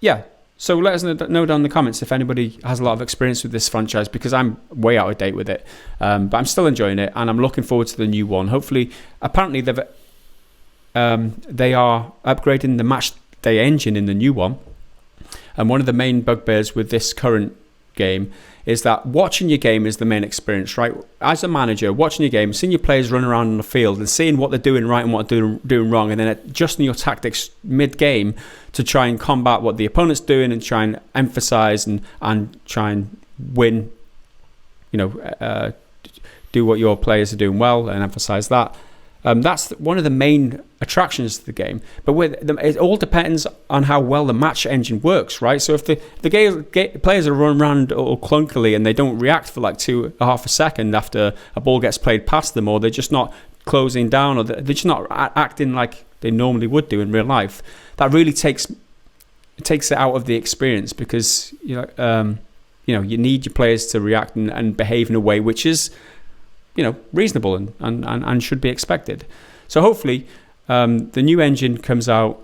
Yeah. So let us know down in the comments if anybody has a lot of experience with this franchise, because I'm way out of date with it. But I'm still enjoying it, and I'm looking forward to the new one. Hopefully, apparently they are upgrading the match day engine in the new one. And one of the main bugbears with this current game is that watching your game is the main experience, right? As a manager, watching your game, seeing your players run around on the field and seeing what they're doing right and what they're doing wrong, and then adjusting your tactics mid-game to try and combat what the opponent's doing and try and emphasize and try and win, do what your players are doing well and emphasize that. That's one of the main attractions to the game. But it all depends on how well the match engine works, right? So if the players are running around all clunkily and they don't react for like 2.5 a second after a ball gets played past them, or they're just not closing down, or they're just not acting like they normally would do in real life, that really takes it out of the experience, because you need your players to react and behave in a way which is reasonable and should be expected. So hopefully the new engine comes out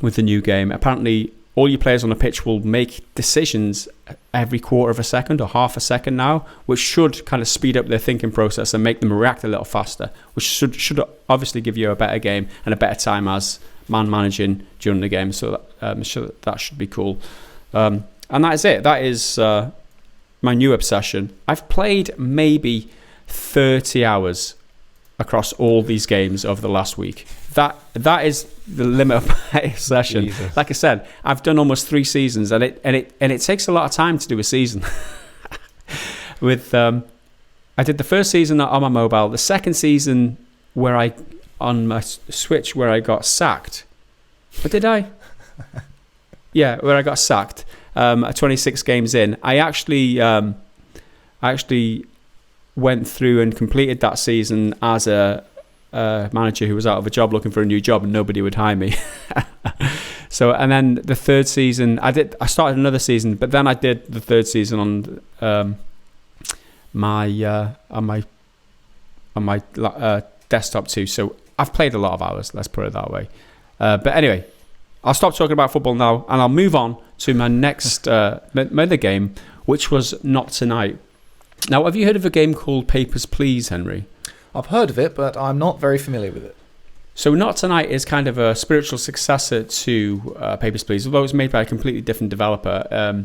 with the new game. Apparently all your players on the pitch will make decisions every quarter of a second or half a second now, which should kind of speed up their thinking process and make them react a little faster, which should obviously give you a better game and a better time as man managing during the game. So that should be cool. And that is it. That is my new obsession. I've played maybe 30 hours across all these games over the last week. That is the limit of my session. Jesus. Like I said, I've done almost 3 seasons, and it takes a lot of time to do a season. I did the first season on my mobile, the second season on my Switch where I got sacked. But did I? Yeah, where I got sacked. 26 games in, I actually went through and completed that season as a manager who was out of a job looking for a new job, and nobody would hire me. And then the third season, I started another season, but then I did the third season on my desktop too. So I've played a lot of hours, let's put it that way. But anyway, I'll stop talking about football now, and I'll move on to my next other game, which was Not Tonight. Now, have you heard of a game called Papers, Please, Henry? I've heard of it, but I'm not very familiar with it. So Not Tonight is kind of a spiritual successor to Papers, Please, although it's made by a completely different developer.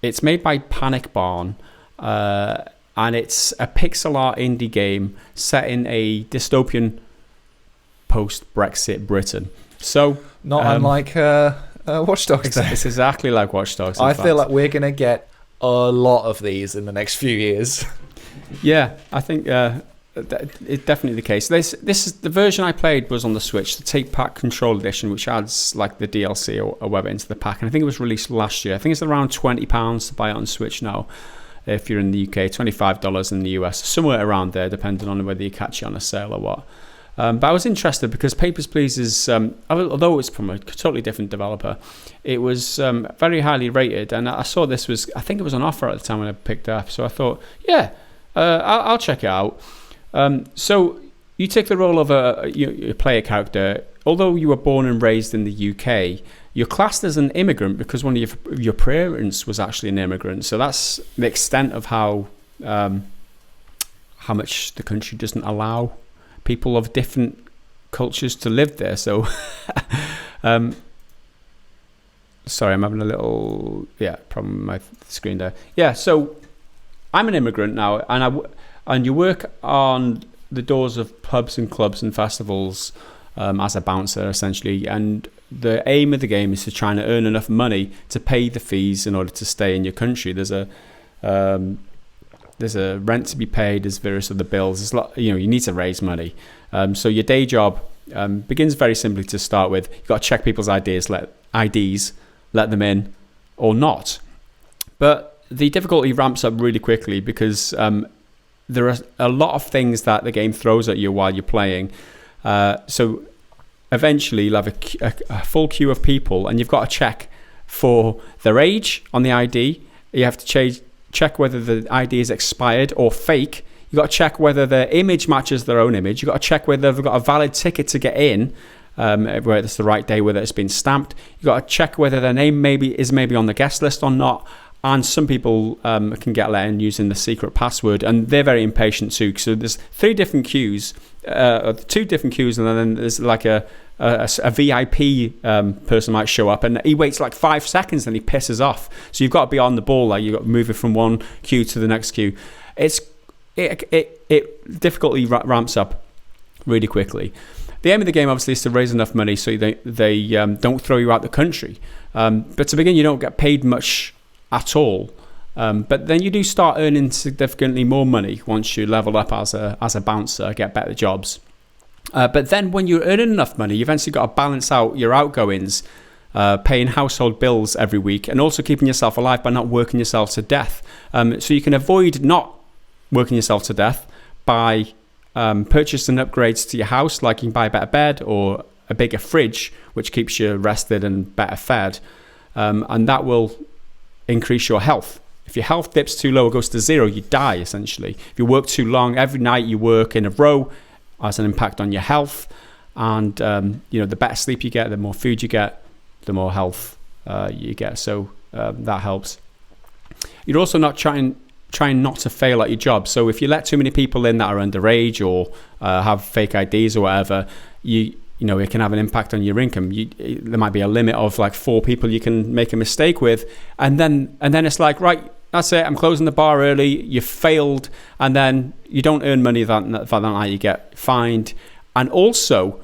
It's made by Panic Barn, and it's a pixel art indie game set in a dystopian post-Brexit Britain. So not unlike Watch Dogs. It's exactly like Watch Dogs. I feel like we're going to get a lot of these in the next few years. Yeah, I think it's definitely the case. This is the version I played was on the Switch, the Take Pack Control Edition, which adds like the DLC or whatever into the pack. And I think it was released last year. I think it's around £20 to buy it on Switch now. If you're in the UK, $25 in the US, somewhere around there, depending on whether you catch it on a sale or what. But I was interested because Papers, Please is, although it's from a totally different developer, it was very highly rated. And I saw I think it was on offer at the time when I picked it up. So I thought, yeah, I'll check it out. So you take the role of a player character. Although you were born and raised in the UK, you're classed as an immigrant because one of your parents was actually an immigrant. So that's the extent of how much the country doesn't allow people of different cultures to live there. So sorry, I'm having a little problem with my screen there. Yeah, so I'm an immigrant now, and you work on the doors of pubs and clubs and festivals as a bouncer essentially, and the aim of the game is to try and earn enough money to pay the fees in order to stay in your country. There's a rent to be paid. There's various other bills. There's you need to raise money. So your day job begins very simply to start with. You've got to check people's IDs, let them in or not. But the difficulty ramps up really quickly because there are a lot of things that the game throws at you while you're playing. So eventually you'll have a full queue of people, and you've got to check for their age on the ID. You have to check whether the ID is expired or fake. You've got to check whether their image matches their own image. You've got to check whether they've got a valid ticket to get in. whether it's the right day, whether it's been stamped. You've got to check whether their name is maybe on the guest list or not. And some people can get let in using the secret password, and they're very impatient too. So there's 3 different queues, 2 different queues, and then there's like a VIP person might show up, and he waits like 5 seconds, and he pisses off. So you've got to be on the ball. Like you've got to move it from one queue to the next queue. It difficulty ramps up really quickly. The aim of the game obviously is to raise enough money so they don't throw you out the country. But to begin, you don't get paid much at all. But then you do start earning significantly more money once you level up as a bouncer, get better jobs. But then when you're earning enough money, you've eventually got to balance out your outgoings, paying household bills every week, and also keeping yourself alive by not working yourself to death. So you can avoid not working yourself to death by purchasing upgrades to your house, like you can buy a better bed or a bigger fridge, which keeps you rested and better fed. And that will increase your health. If your health dips too low or goes to 0, you die essentially. If you work too long, every night you work in a row has an impact on your health. And the better sleep you get, the more food you get, the more health you get. So that helps. You're also not trying not to fail at your job. So if you let too many people in that are underage or have fake IDs or whatever, it can have an impact on your income. There might be a limit of like 4 people you can make a mistake with, and then it's like, right, that's it, I'm closing the bar early. You failed, and then you don't earn money for that night. You get fined, and also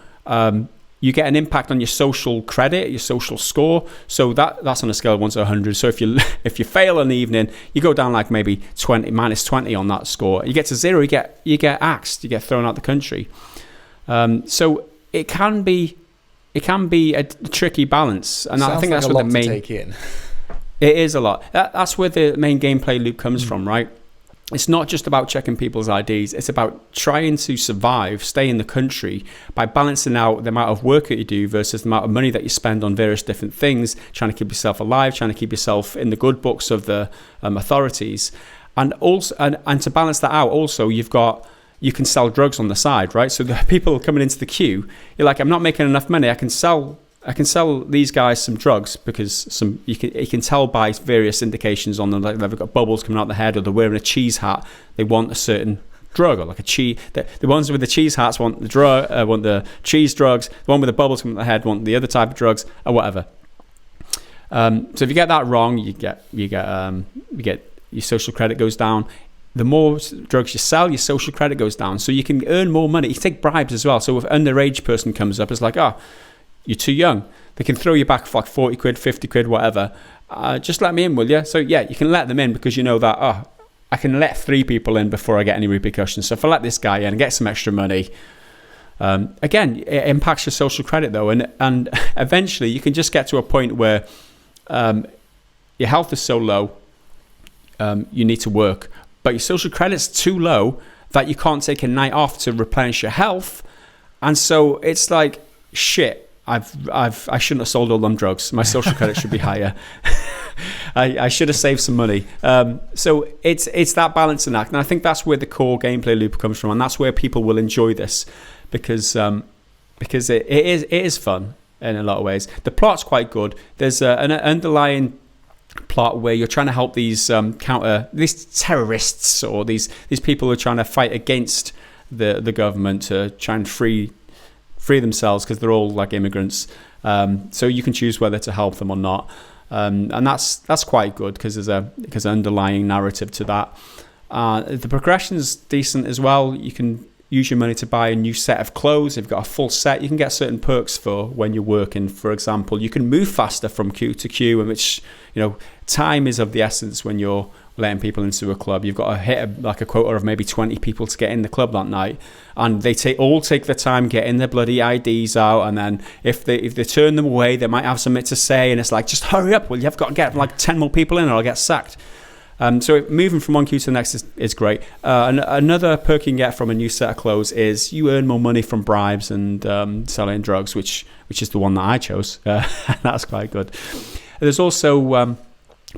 you get an impact on your social credit, your social score. So that's on a scale of 1 to 100. So if you fail in the evening, you go down like maybe -20 on that score. You get to 0, you get axed, you get thrown out the country. So it can be a tricky balance, and I think that's like what the main. To take in. It is a lot. That's where the main gameplay loop comes from, right? It's not just about checking people's IDs. It's about trying to survive, stay in the country by balancing out the amount of work that you do versus the amount of money that you spend on various different things, trying to keep yourself alive, trying to keep yourself in the good books of the authorities. And also, and to balance that out, also, you can sell drugs on the side, right? So the people coming into the queue, you're like, I'm not making enough money. I can sell these guys some drugs because you can tell by various indications on them, like they've got bubbles coming out the head, or they're wearing a cheese hat. They want a certain drug, or like a cheese. The ones with the cheese hats want the drug, want the cheese drugs. The one with the bubbles coming out the head want the other type of drugs, or whatever. So if you get that wrong, you get your social credit goes down. The more drugs you sell, your social credit goes down. So you can earn more money. You take bribes as well. So if an underage person comes up, it's like, you're too young. They can throw you back for like 40 quid, 50 quid, whatever. Just let me in, will you? So yeah, you can let them in because you know that, I can let 3 people in before I get any repercussions. So if I let this guy in and get some extra money, again, it impacts your social credit though. And eventually you can just get to a point where your health is so low, you need to work. But your social credit's too low that you can't take a night off to replenish your health. And so it's like, shit, I shouldn't have sold all them drugs. My social credit should be higher. I should have saved some money. So it's that balancing act. And I think that's where the core gameplay loop comes from. And that's where people will enjoy this because it is fun in a lot of ways. The plot's quite good. There's an underlying plot where you're trying to help these these terrorists or these people who are trying to fight against the government to try and free themselves because they're all like immigrants. So you can choose whether to help them or not, and that's quite good because there's an underlying narrative to that. The progression's decent as well. You can use your money to buy a new set of clothes. If you've got a full set, you can get certain perks for when you're working. For example, you can move faster from queue to queue, in which time is of the essence when you're letting people into a club. You've got to hit a quota of maybe 20 people to get in the club that night, and they all take their time getting their bloody IDs out, and then if they turn them away, they might have something to say, and it's like, just hurry up, well, you've got to get like 10 more people in or I'll get sacked. So moving from one queue to the next is great. Another perk you can get from a new set of clothes is you earn more money from bribes and selling drugs, which is the one that I chose. That's quite good. There's also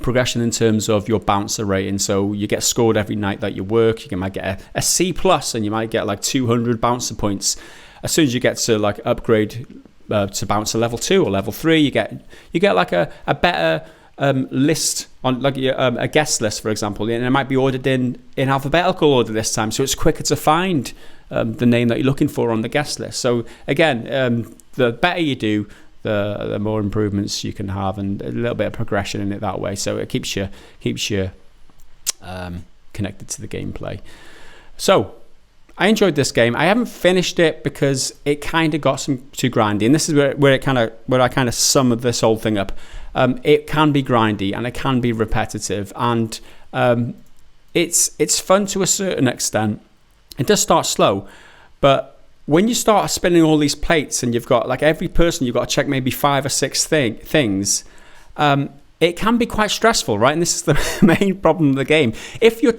progression in terms of your bouncer rating. So you get scored every night that you work. You might get a C+, and you might get like 200 bouncer points. As soon as you get to like upgrade to bounce to level 2 or level 3. You get like a better list on like a guest list, for example, and it might be ordered in alphabetical order this time, so it's quicker to find the name that you're looking for on the guest list. So again, the better you do, the more improvements you can have, and a little bit of progression in it that way. So it keeps you connected to the gameplay. So I enjoyed this game. I haven't finished it because it kind of got too grindy, and this is where I kind of sum this whole thing up. It can be grindy and it can be repetitive, and it's fun to a certain extent. It does start slow, but when you start spinning all these plates and you've got like every person you've got to check maybe 5 or 6 things, it can be quite stressful, right? And this is the main problem of the game. If you're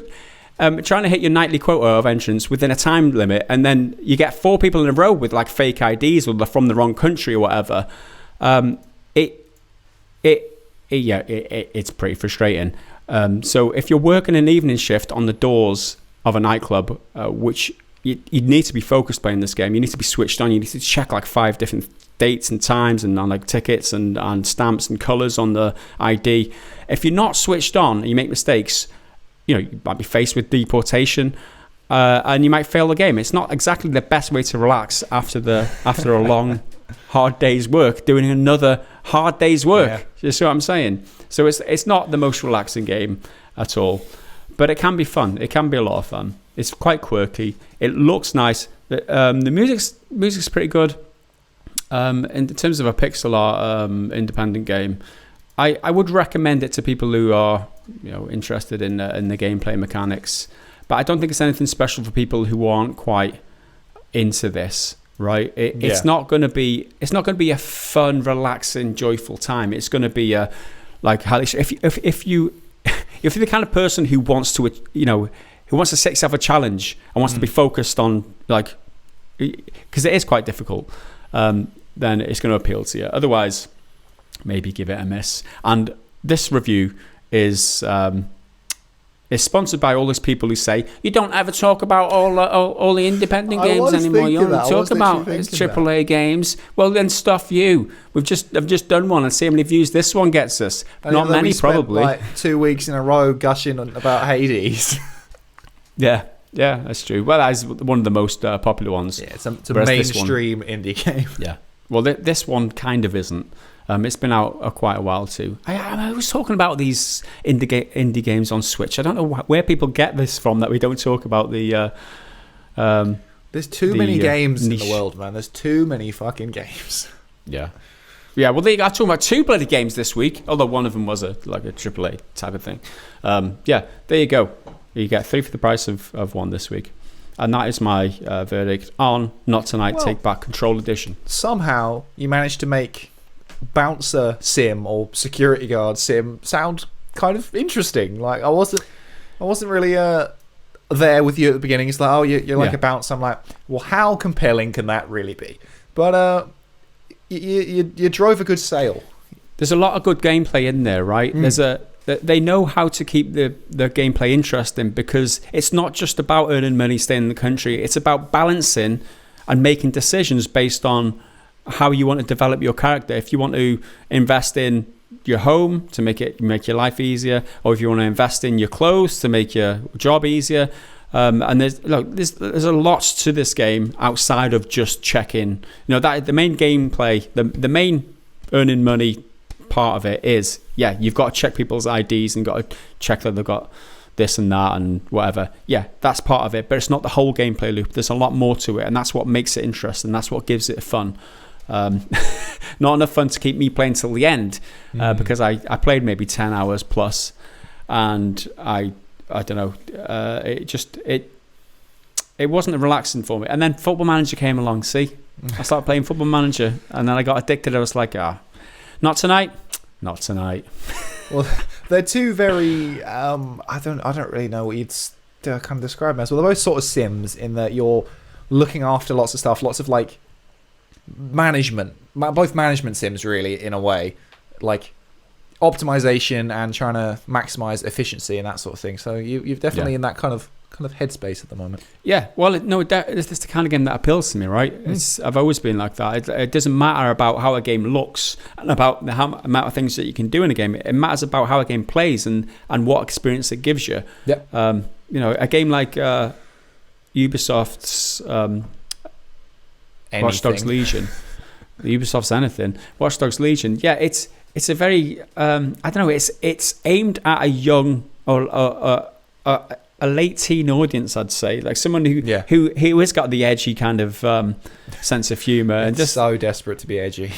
trying to hit your nightly quota of entrants within a time limit, and then you get 4 people in a row with like fake IDs or they're from the wrong country or whatever, it's pretty frustrating. So if you're working an evening shift on the doors of a nightclub, which you need to be focused by in this game, you need to be switched on. You need to check like 5 different dates and times and on like tickets and stamps and colours on the ID. If you're not switched on and you make mistakes, you might be faced with deportation, and you might fail the game. It's not exactly the best way to relax after a long, hard day's work, doing another hard day's work. Yeah. You see what I'm saying? So it's not the most relaxing game at all, but it can be fun. It can be a lot of fun. It's quite quirky. It looks nice. The music's pretty good. In terms of a pixel art independent game, I would recommend it to people who are interested in the gameplay mechanics, but I don't think it's anything special for people who aren't quite into this. Right? It's not going to be a fun, relaxing, joyful time. It's going to be a if you're the kind of person who wants to who wants to set yourself a challenge and wants to be focused on because it is quite difficult, then it's going to appeal to you. Otherwise, maybe give it a miss. And this review is sponsored by all those people who say you don't ever talk about all the independent games anymore. You only talk about AAA games. Well, then stuff you. I've just done one and see how many views this one gets us. Not many, probably. Like 2 weeks in a row gushing about Hades. Yeah, that's true. Well, that is one of the most popular ones. Yeah, it's a mainstream indie game. Yeah. Well, this one kind of isn't. It's been out quite a while too. I was talking about these indie games on Switch. I don't know where people get this from that we don't talk about the. There's too many games in the world, man. There's too many fucking games. Yeah. Well, I'm talking about 2 bloody games this week. Although one of them was a AAA type of thing. There you go. You get 3 for the price of 1 this week. And that is my verdict on Not Tonight, Take Back Control Edition. Somehow you managed to make bouncer sim or security guard sim sound kind of interesting. Like I wasn't really there with you at the beginning. It's like, oh, you're like a bouncer. I'm like, well, how compelling can that really be? But you drove a good sale. There's a lot of good gameplay in there, right? They know how to keep the gameplay interesting, because it's not just about earning money, staying in the country. It's about balancing and making decisions based on how you want to develop your character. If you want to invest in your home to make your life easier, or if you want to invest in your clothes to make your job easier, and there's a lot to this game outside of just checking. That the main gameplay, the main earning money part of it is, you've got to check people's IDs and got to check that they've got this and that and whatever. That's part of it, but it's not the whole gameplay loop. There's a lot more to it, and that's what makes it interesting. That's what gives it fun. Not enough fun to keep me playing till the end, because I played maybe 10 hours plus, and I don't know, it wasn't relaxing for me. And then Football Manager came along. I started playing Football Manager, and then I got addicted. I was like, not tonight. Well, they're 2 very I don't really know what you'd kind of describe them as. Well, they're both sort of sims in that you're looking after lots of stuff, lots of like both management sims really, in a way, like optimization and trying to maximize efficiency and that sort of thing. So you've definitely in that kind of kind of headspace at the moment. Yeah, well, it's the kind of game that appeals to me, right? I've always been like that. It doesn't matter about how a game looks and about the amount of things that you can do in a game. It matters about how a game plays and what experience it gives you. Yeah. A game like Ubisoft's Watch Dogs Legion, Ubisoft's anything, Watch Dogs Legion. Yeah, it's a very I don't know. It's aimed at a young or a late teen audience, I'd say, like someone who has got the edgy kind of sense of humor and just so desperate to be edgy.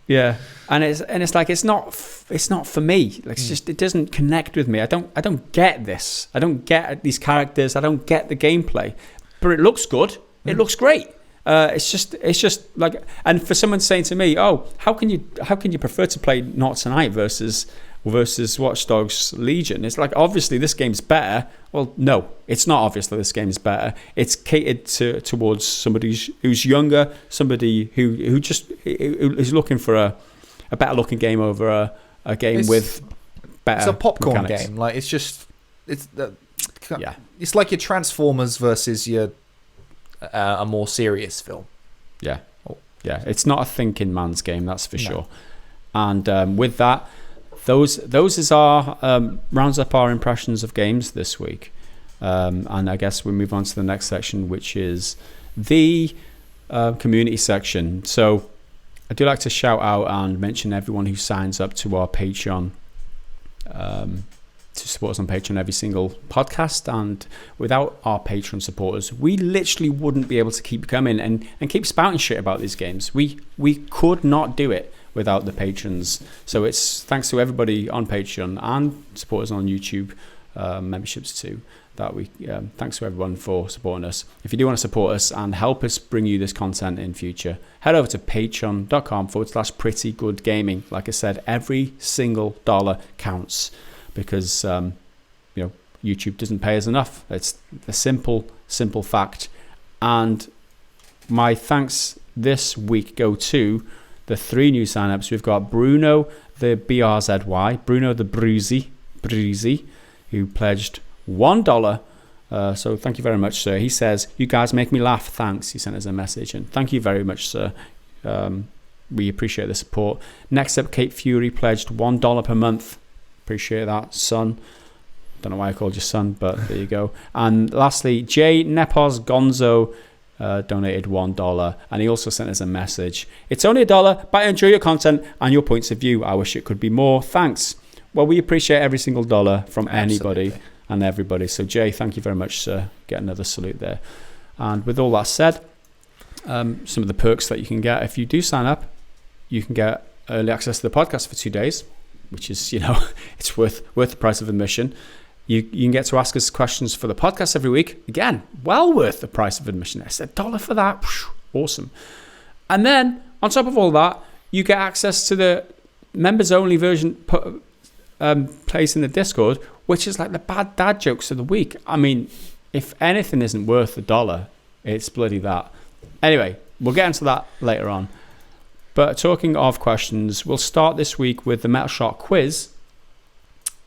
Yeah, and it's like it's not for me. Like it doesn't connect with me. I don't get this. I don't get these characters. I don't get the gameplay, but it looks good. It looks great. It's just like, and for someone saying to me, "Oh, how can you prefer to play Not Tonight versus Watch Dogs Legion?" It's like, obviously this game's better. Well, no, it's not. Obviously this game's better. It's catered towards somebody who's younger, somebody who's looking for a better looking game over a game with better. It's a popcorn mechanics. game. Like it's like your Transformers versus your a more serious film. Yeah, yeah. It's not a thinking man's game, that's for sure. And with that, those is our rounds up our impressions of games this week. And I guess we move on to the next section, which is the community section. So I do like to shout out and mention everyone who signs up to our Patreon, to support us on Patreon every single podcast. And without our Patreon supporters, we literally wouldn't be able to keep coming and keep spouting shit about these games. We could not do it without the patrons. So it's thanks to everybody on Patreon and supporters on YouTube memberships too. That we thanks to everyone for supporting us. If you do want to support us and help us bring you this content in future, head over to patreon.com/prettygoodgaming. Like I said, every single dollar counts, because YouTube doesn't pay us enough. It's a simple fact. And my thanks this week go to the 3 new signups. We've got Bruno the BRZY, Bruno the Breezy, who pledged $1. So thank you very much, sir. He says, "You guys make me laugh. Thanks." He sent us a message, and thank you very much, sir. We appreciate the support. Next up, Kate Fury pledged $1 per month. Appreciate that, son. Don't know why I called you son, but there you go. And lastly, Jay Nepos Gonzo donated $1, and he also sent us a message. "It's only $1, but I enjoy your content and your points of view. I wish it could be more. Thanks." Well, we appreciate every single dollar from anybody and everybody. So Jay, thank you very much, sir. Get another salute there. And with all that said, some of the perks that you can get if you do sign up: you can get early access to the podcast for 2 days, which is, it's worth the price of admission. You can get to ask us questions for the podcast every week. Again, well worth the price of admission. It's $1 for that. Awesome. And then on top of all that, you get access to the members only version placed in the Discord, which is like the bad dad jokes of the week. I mean, if anything isn't worth $1, it's bloody that. Anyway, we'll get into that later on. But talking of questions, we'll start this week with the Metal Shark quiz.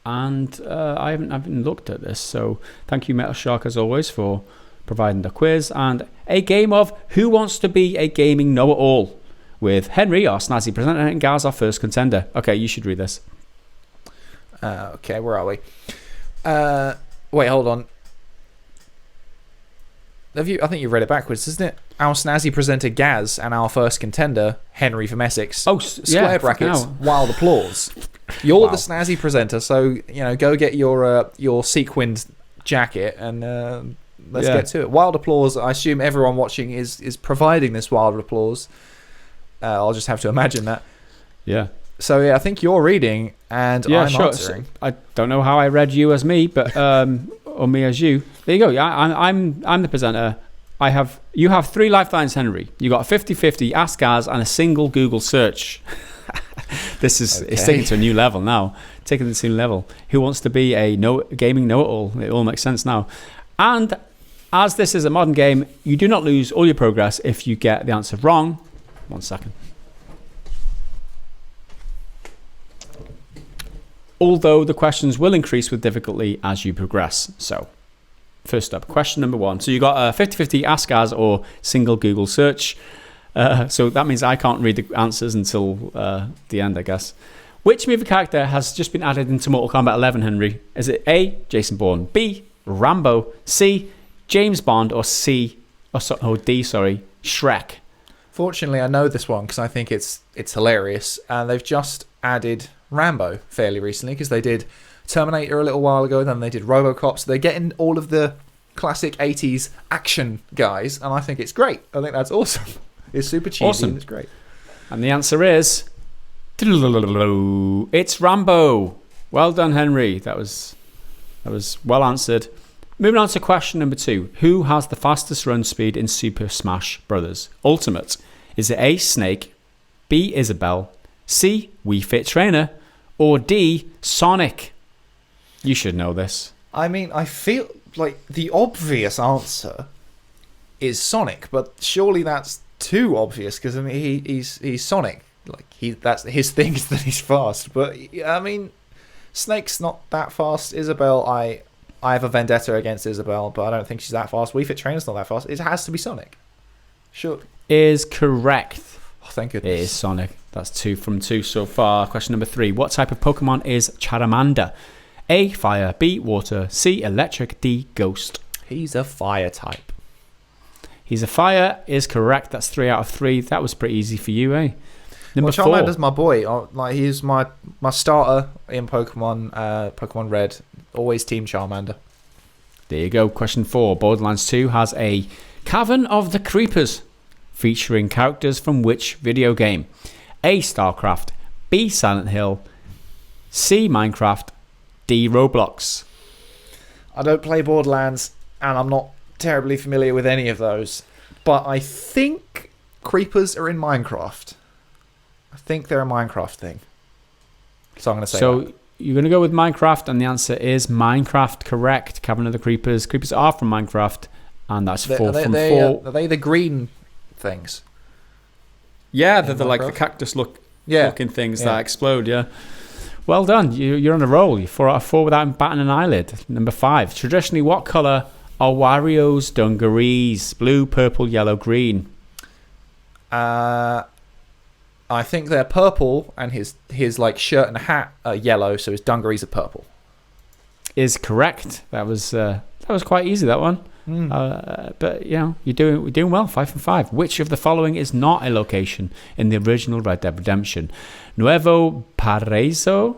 And I haven't looked at this, so thank you, Metal Shark, as always, for providing the quiz. And a game of Who Wants to Be a Gaming Know-It-All, with Henry, our snazzy presenter, and Gaz, our first contender. Okay, you should read this. Okay, where are we? Wait, hold on. I think you've read it backwards, isn't it? Our snazzy presenter Gaz and our first contender Henry from Essex. Oh, square brackets. Wild applause. You're the snazzy presenter, so go get your sequined jacket and let's get to it. Wild applause. I assume everyone watching is providing this wild applause. I'll just have to imagine that. Yeah. So I think you're reading and I'm answering. So, I don't know how I read you as me, but or me as you. There you go. Yeah, I'm the presenter. You have 3 lifelines, Henry. You got a 50-50 Ask Gaz and a single Google search. This is it's taking it to a new level now. Taking it to a new level. Who wants to be a gaming know-it-all? It all makes sense now. And as this is a modern game, you do not lose all your progress if you get the answer wrong. 1 second. Although the questions will increase with difficulty as you progress. So First up, question number 1. So you got a 50-50 Ask Gaz or single Google search. So that means I can't read the answers until the end, I guess. Which movie character has just been added into Mortal Kombat 11, Henry? Is it A, Jason Bourne, B, Rambo, C, James Bond, or D, Shrek? Fortunately, I know this one because I think it's hilarious. And they've just added Rambo fairly recently because they did Terminator a little while ago, then they did RoboCop. So they're getting all of the classic 80s action guys, and I think it's great. I think that's awesome. It's super cheesy and it's great. And the answer is... It's Rambo. Well done, Henry. That was well answered. Moving on to question number 2. Who has the fastest run speed in Super Smash Bros. Ultimate? Is it A, Snake, B, Isabelle, C, Wii Fit Trainer, or D, Sonic? You should know this. I mean, I feel like the obvious answer is Sonic, but surely that's too obvious because I mean he's Sonic. Like that's his thing is that he's fast. But I mean, Snake's not that fast. Isabelle, I have a vendetta against Isabelle, but I don't think she's that fast. Wii Fit Trainer's not that fast. It has to be Sonic. Sure. Is correct. Oh, thank goodness. It is Sonic. That's 2 from 2 so far. Question number 3. What type of Pokemon is Charmander? A, fire, B, water, C, electric, D, ghost. He's a fire type. He's a fire is correct. That's 3 out of 3. That was pretty easy for you, eh? Number 4. Charmander's my boy. Like he's my starter in Pokemon Red. Always Team Charmander. There you go. Question 4. Borderlands 2 has a Cavern of the Creepers featuring characters from which video game? A, StarCraft, B, Silent Hill, C, Minecraft, D, Roblox. I don't play Borderlands, and I'm not terribly familiar with any of those. But I think creepers are in Minecraft. I think they're a Minecraft thing. So I'm going to say that. You're going to go with Minecraft, and the answer is Minecraft, correct. Cavern of the Creepers. Creepers are from Minecraft, and that's 4 from 4. Are they the green things? Yeah, they're like the cactus looking things that explode, yeah. Well done. You're on a roll. You're 4 out of 4 without batting an eyelid. Number 5. Traditionally, what colour are Wario's dungarees? Blue, purple, yellow, green. I think they're purple, and his like shirt and hat are yellow, so his dungarees are purple. Is correct. That was quite easy, that one. But you know, we're doing well. 5 from 5. Which of the following is not a location in the original Red Dead Redemption? Nuevo Paraiso,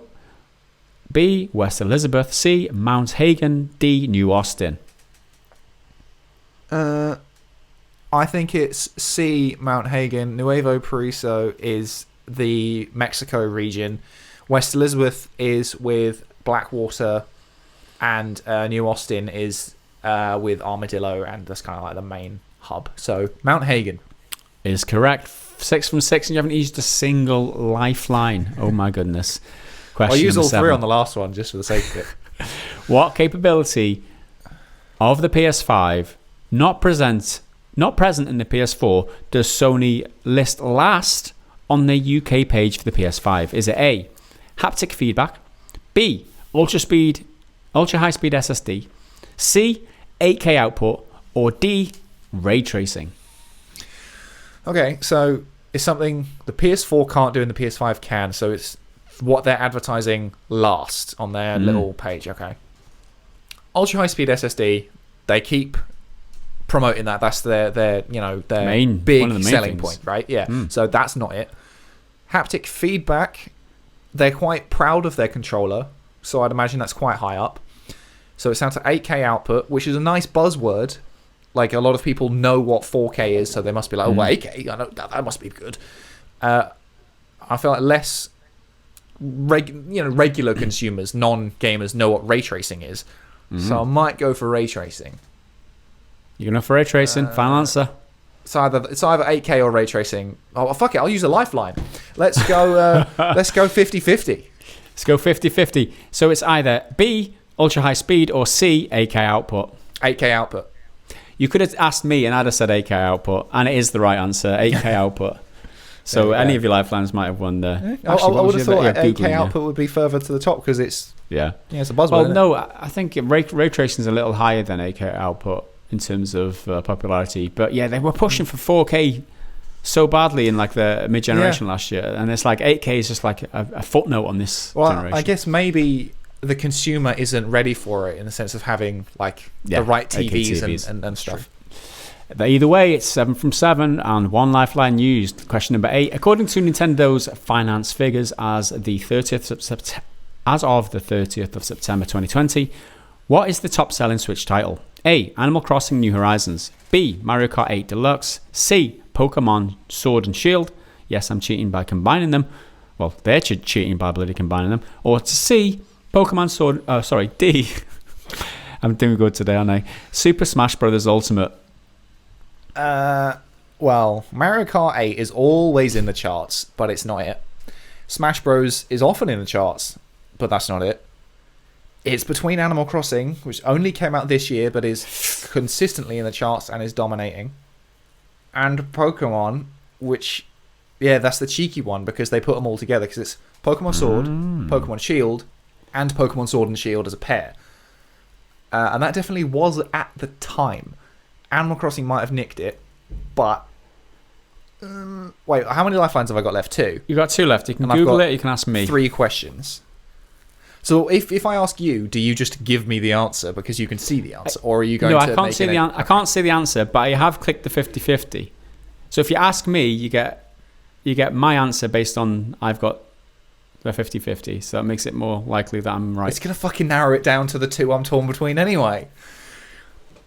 B, West Elizabeth, C, Mount Hagen, D, New Austin. I think it's C, Mount Hagen. Nuevo Paraiso is the Mexico region. West Elizabeth is with Blackwater, and New Austin is with Armadillo, and that's kind of like the main hub. So Mount Hagen is correct. 6 from 6, and you haven't used a single lifeline. Oh my goodness. Question I'll use all 7. 3 on the last one just for the sake of it. What capability of the PS5 not present in the PS4 does Sony list last on the UK page for the PS5? Is it A, haptic feedback, B, ultra high speed SSD, C, 8K output, or D, ray tracing? Okay, so it's something the PS4 can't do and the PS5 can, so it's what they're advertising last on their little page. Okay, ultra high speed SSD, they keep promoting that. That's their main big selling point, right? Yeah. So that's not it. Haptic feedback, they're quite proud of their controller, so I'd imagine that's quite high up. So it's down to 8K output, which is a nice buzzword. Like, a lot of people know what 4K is, so they must be like, oh, well, 8K, I know that must be good. I feel like less regular consumers, non-gamers, know what ray tracing is. So I might go for ray tracing. You're going for ray tracing? Final answer? It's either 8K or ray tracing. Oh, fuck it, I'll use a lifeline. Let's go 50-50. Let's go 50-50. So it's either B, ultra high speed, or C, 8K output. 8K output. You could have asked me and I'd have said 8K output, and it is the right answer, 8K output. So any of your lifelines might have won there. Yeah. I would have thought 8K output would be further to the top because it's it's a buzzword. Well, no, I think ray tracing is a little higher than 8K output in terms of popularity. But yeah, they were pushing for 4K so badly in like the mid-generation last year, and it's like 8K is just like a footnote on this generation. I guess maybe the consumer isn't ready for it in the sense of having like the right TVs and stuff. But either way, it's 7 from 7 and 1 lifeline used. Question number 8. According to Nintendo's finance figures as of the 30th of September 2020, what is the top-selling Switch title? A. Animal Crossing New Horizons. B. Mario Kart 8 Deluxe. C. Pokemon Sword and Shield. Yes, I'm cheating by combining them. Well, they're cheating by bloody combining them. Or C. Pokemon Sword... D. I'm doing good today, aren't I? Super Smash Bros. Ultimate. Well, Mario Kart 8 is always in the charts, but it's not it. Smash Bros is often in the charts, but that's not it. It's between Animal Crossing, which only came out this year, but is consistently in the charts and is dominating, and Pokemon, which, that's the cheeky one because they put them all together because it's Pokemon Sword, Pokemon Shield, and Pokemon Sword and Shield as a pair. And that definitely was at the time. Animal Crossing might have nicked it, but wait, how many lifelines have I got left? 2. You've got 2 left. You can Google it, you can ask me. 3 questions. So if I ask you, do you just give me the answer because you can see the answer, or are you going to I can't see I can't see the answer, but I have clicked the 50-50. So if you ask me, you get my answer based on I've got the 50-50, so that makes it more likely that I'm right. It's going to fucking narrow it down to the 2 I'm torn between anyway.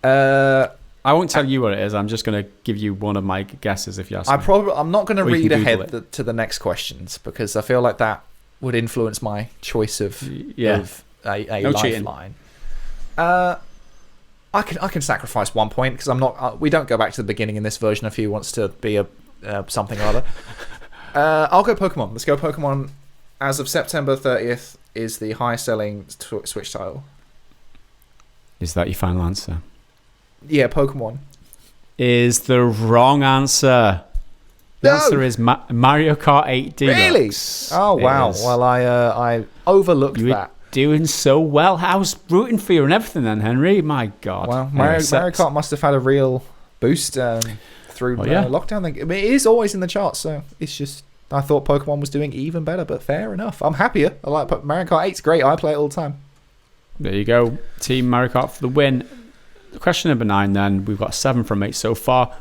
I won't tell you what it is. I'm just going to give you one of my guesses if you ask me. I'm not going to read ahead to the next questions because I feel like that would influence my choice of a lifeline. I can sacrifice 1 point because I'm not. We don't go back to the beginning in this version if he wants to be a something or other. I'll go Pokemon. Let's go Pokemon. As of September 30th, is the highest selling Switch title. Is that your final answer? Yeah, Pokemon. Is the wrong answer. The answer is Mario Kart 8 Deluxe. Really? Oh, wow. Well, I overlooked that. You were doing so well. I was rooting for you and everything then, Henry. My God. Well, Mario Kart must have had a real boost through lockdown. I mean, it is always in the charts, so it's just... I thought Pokemon was doing even better, but fair enough. I'm happier. I like Mario Kart 8's great. I play it all the time. There you go. Team Mario Kart for the win. Question number 9 then. We've got 7 from 8 so far.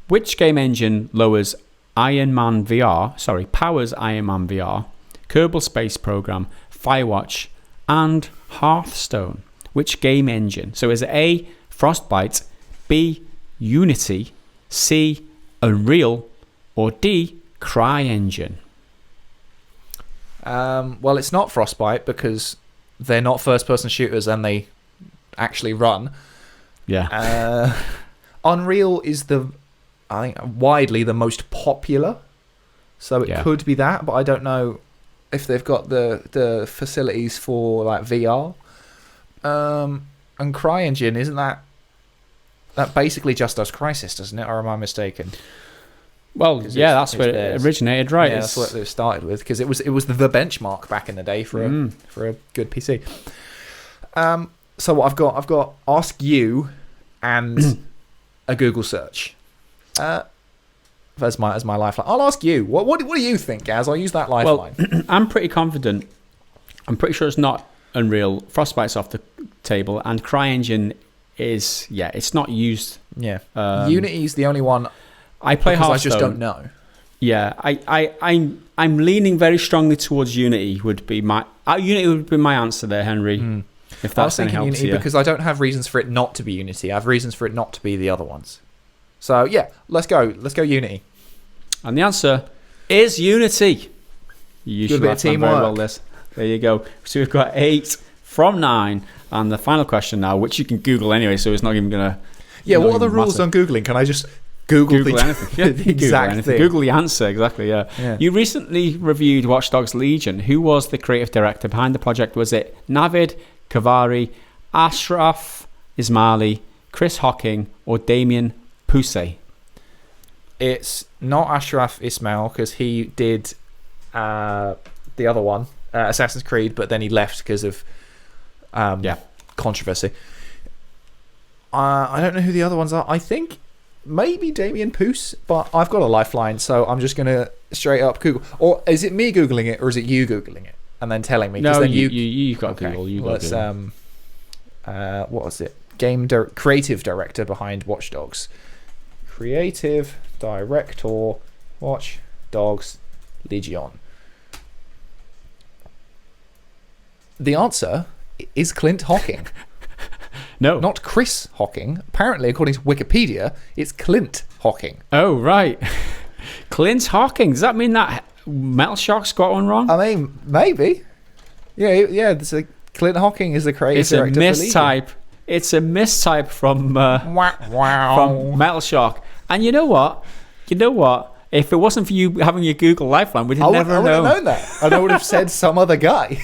Which game engine powers Iron Man VR, Kerbal Space Program, Firewatch, and Hearthstone? Which game engine? So is it A, Frostbite, B, Unity, C, Unreal, or D, CryEngine? Well, it's not Frostbite because they're not first-person shooters and they actually run. Yeah. Unreal is I think widely the most popular, so it could be that, but I don't know if they've got the facilities for like VR. And CryEngine, isn't that basically just does Crysis, doesn't it? Or am I mistaken? Well, that's where it originated, right? Yeah, that's what it started with because it was the benchmark back in the day for a good PC. So what I've got Ask You and a Google search. As my lifeline. I'll ask you. What do you think, Gaz? I'll use that lifeline. Well, I'm pretty confident. I'm pretty sure it's not Unreal. Frostbite's off the table, and CryEngine is it's not used. Yeah. Unity's the only one. I play Hearthstone. I just don't know. Yeah, I'm leaning very strongly towards Unity. Would be my answer there, Henry. If that's any help Unity to you. Because I don't have reasons for it not to be Unity. I have reasons for it not to be the other ones. So yeah, let's go Unity. And the answer is Unity. You should have done very well this. There you go. So we've got 8 from 9, and the final question now, which you can Google anyway, so it's not even gonna. Yeah, what are the rules on Googling? Can I just Google anything? The exact thing? Google the answer exactly. Yeah. You recently reviewed Watch Dogs Legion. Who was the creative director behind the project? Was it Navid Kavari, Ashraf Ismaili, Chris Hocking, or Damien Poussey? It's not Ashraf Ismail because he did the other one, Assassin's Creed, but then he left because of controversy. I don't know who the other ones are. I think maybe Damien Poos, but I've got a lifeline, so I'm just going to straight up Google. Or is it me Googling it, or is it you Googling it and then telling me? No, then you've got Google. Let's what was it? Creative director behind Watch Dogs. Creative director, Watch Dogs Legion. The answer is Clint Hocking. No. Not Chris Hocking. Apparently, according to Wikipedia, it's Clint Hocking. Oh, right. Clint Hocking. Does that mean that Metal Shock's got one wrong? I mean, maybe. Yeah. Clint Hocking is the creative director. It's a mistype. It's a mistype from Metal Shock. And you know what? If it wasn't for you having your Google Lifeline, we'd never know. I would have known that. And I would have said some other guy.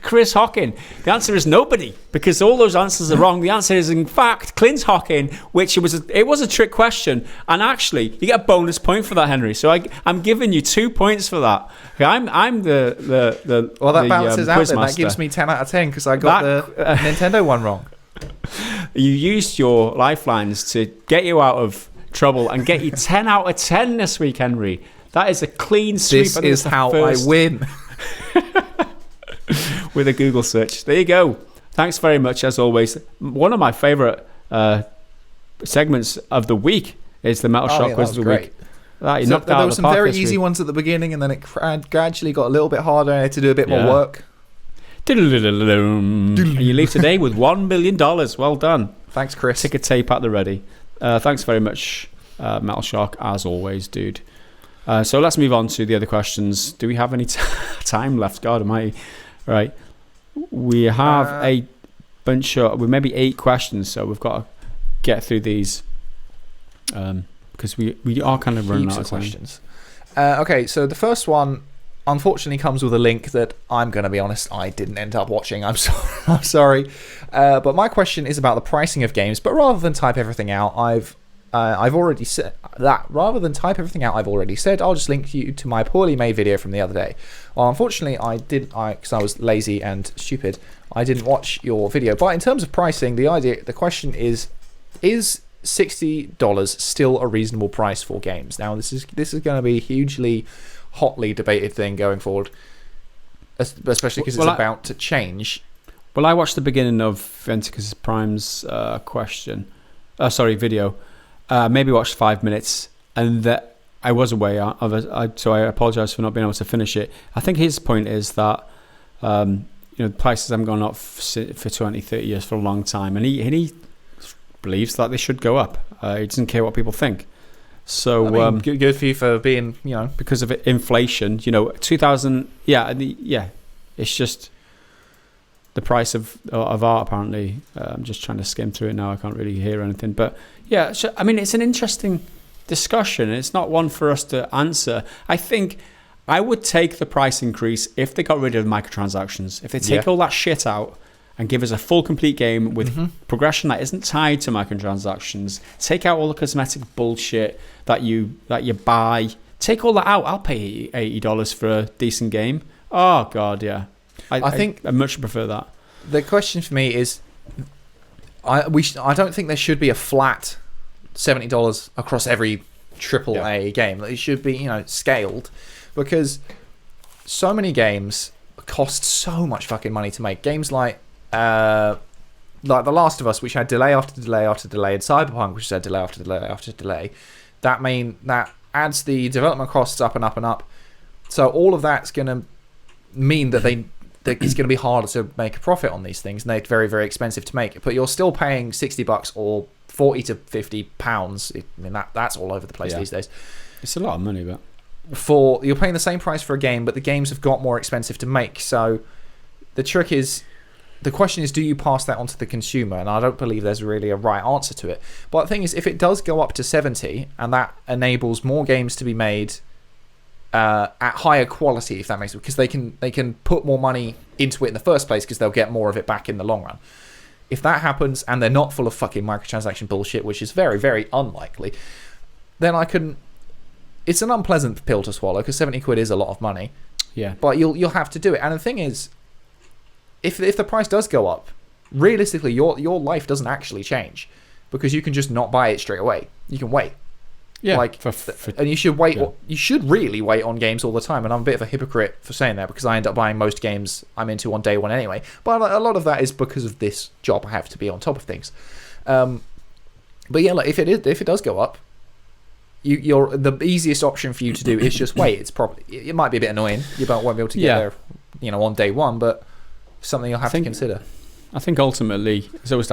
Chris Hocking. The answer is nobody, because all those answers are wrong. The answer is, in fact, Clint Hocking, which it was a trick question. And actually, you get a bonus point for that, Henry. So I'm giving you 2 points for that. I'm the well, that balances out. Then that gives me 10 out of 10 because I got the Nintendo one wrong. You used your lifelines to get you out of trouble and get you 10 out of 10 this week, Henry. That is a clean sweep. This is how I win. With a Google search. There you go. Thanks very much, as always. One of my favourite segments of the week is the Metal Shock Quiz of the week. There were some very easy ones at the beginning, and then it gradually got a little bit harder, and I had to do a bit more work. And you leave today with $1 million. Well done. Thanks, Chris. Ticker tape at the ready. Thanks very much, Metal Shock, as always, dude. So let's move on to the other questions. Do we have any time left? God almighty. Right. We have a bunch of, maybe 8 questions, so we've got to get through these because we are kind of running out of time. Questions. Okay, so the first one unfortunately comes with a link that I'm going to be honest, I didn't end up watching. I'm sorry. But my question is about the pricing of games, but rather than type everything out, I've already said that. Rather than type everything out, I've already said I'll just link you to my poorly made video from the other day. Well, unfortunately, because I was lazy and stupid, I didn't watch your video. But in terms of pricing, the question is $60 still a reasonable price for games? Now, this is going to be a hugely hotly debated thing going forward, especially because it's about to change. Well, I watched the beginning of Venticus Prime's video. Maybe watched 5 minutes, and that I was away of it, so I apologise for not being able to finish it. I think his point is that prices haven't gone up for 20, 30 years for a long time, and he believes that they should go up. He doesn't care what people think. So I mean, good for you for being, because of inflation. 2000, it's just the price of art. Apparently, I'm just trying to skim through it now. I can't really hear anything, but yeah, I mean, it's an interesting discussion. It's not one for us to answer. I think I would take the price increase if they got rid of microtransactions. If they take all that shit out and give us a full, complete game with progression that isn't tied to microtransactions. Take out all the cosmetic bullshit that you buy. Take all that out. I'll pay $80 for a decent game. Oh God, yeah. I think I much prefer that. The question for me is, I don't think there should be a flat $70 across every AAA game. It should be scaled, because so many games cost so much fucking money to make. Games like The Last of Us, which had delay after delay after delay, and Cyberpunk, which had delay after delay after delay. That adds the development costs up and up and up. So all of that's going to mean that it's going to be harder to make a profit on these things, and they're very, very expensive to make. But you're still paying $60 or £40 to £50. I mean, that's all over the place these days. It's a lot of money, but you're paying the same price for a game, but the games have got more expensive to make. So the question is, do you pass that on to the consumer? And I don't believe there's really a right answer to it. But the thing is, if it does go up to 70, and that enables more games to be made at higher quality, if that makes sense, because they can put more money into it in the first place because they'll get more of it back in the long run. If that happens, and they're not full of fucking microtransaction bullshit, which is very, very unlikely, then I can it's an unpleasant pill to swallow because 70 quid is a lot of money. Yeah. But you'll have to do it. And the thing is, if the price does go up, realistically, your life doesn't actually change because you can just not buy it straight away. You can wait. Yeah. And you should wait. Yeah. You should really wait on games all the time. And I'm a bit of a hypocrite for saying that because I end up buying most games I'm into on day one anyway. But a lot of that is because of this job. I have to be on top of things. But yeah, like if it does go up, the easiest option for you to do is just wait. It might be a bit annoying. You won't be able to get there, on day one, but something you'll have to consider. I think ultimately it's always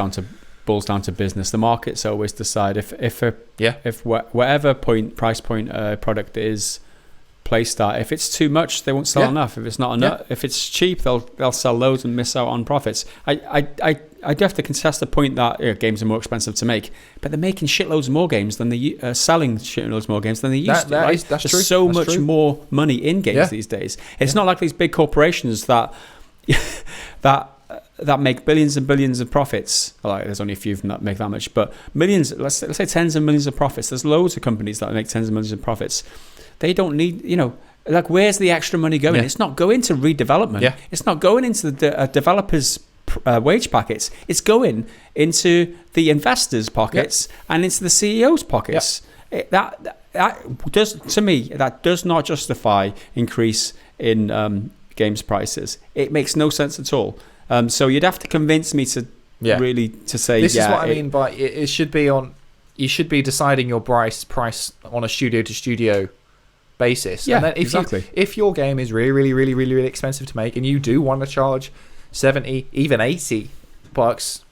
boils down to business. The markets always decide if whatever price point a product is placed at, if it's too much, they won't sell enough. If it's not enough, if it's cheap, they'll sell loads and miss out on profits. I have to contest the point that games are more expensive to make, but they're making shitloads more games than they selling shitloads more games than they used to. That's true. There's so much more money in games these days. It's not like these big corporations that make billions and billions of profits. Like, there's only a few of them that make that much, but millions. Let's say tens of millions of profits. There's loads of companies that make tens of millions of profits. They don't need, like, where's the extra money going? It's not going to redevelopment. Yeah. It's not going into the developers' wage packets. It's going into the investors' pockets and into the CEOs' pockets. That does not justify increase in games prices. It makes no sense at all. So you'd have to convince me to really to say this is what I mean by it should be on. You should be deciding your price on a studio to studio basis. Yeah, and then exactly. If your game is really, really, really, really, really expensive to make, and you do want to charge $70, even $80,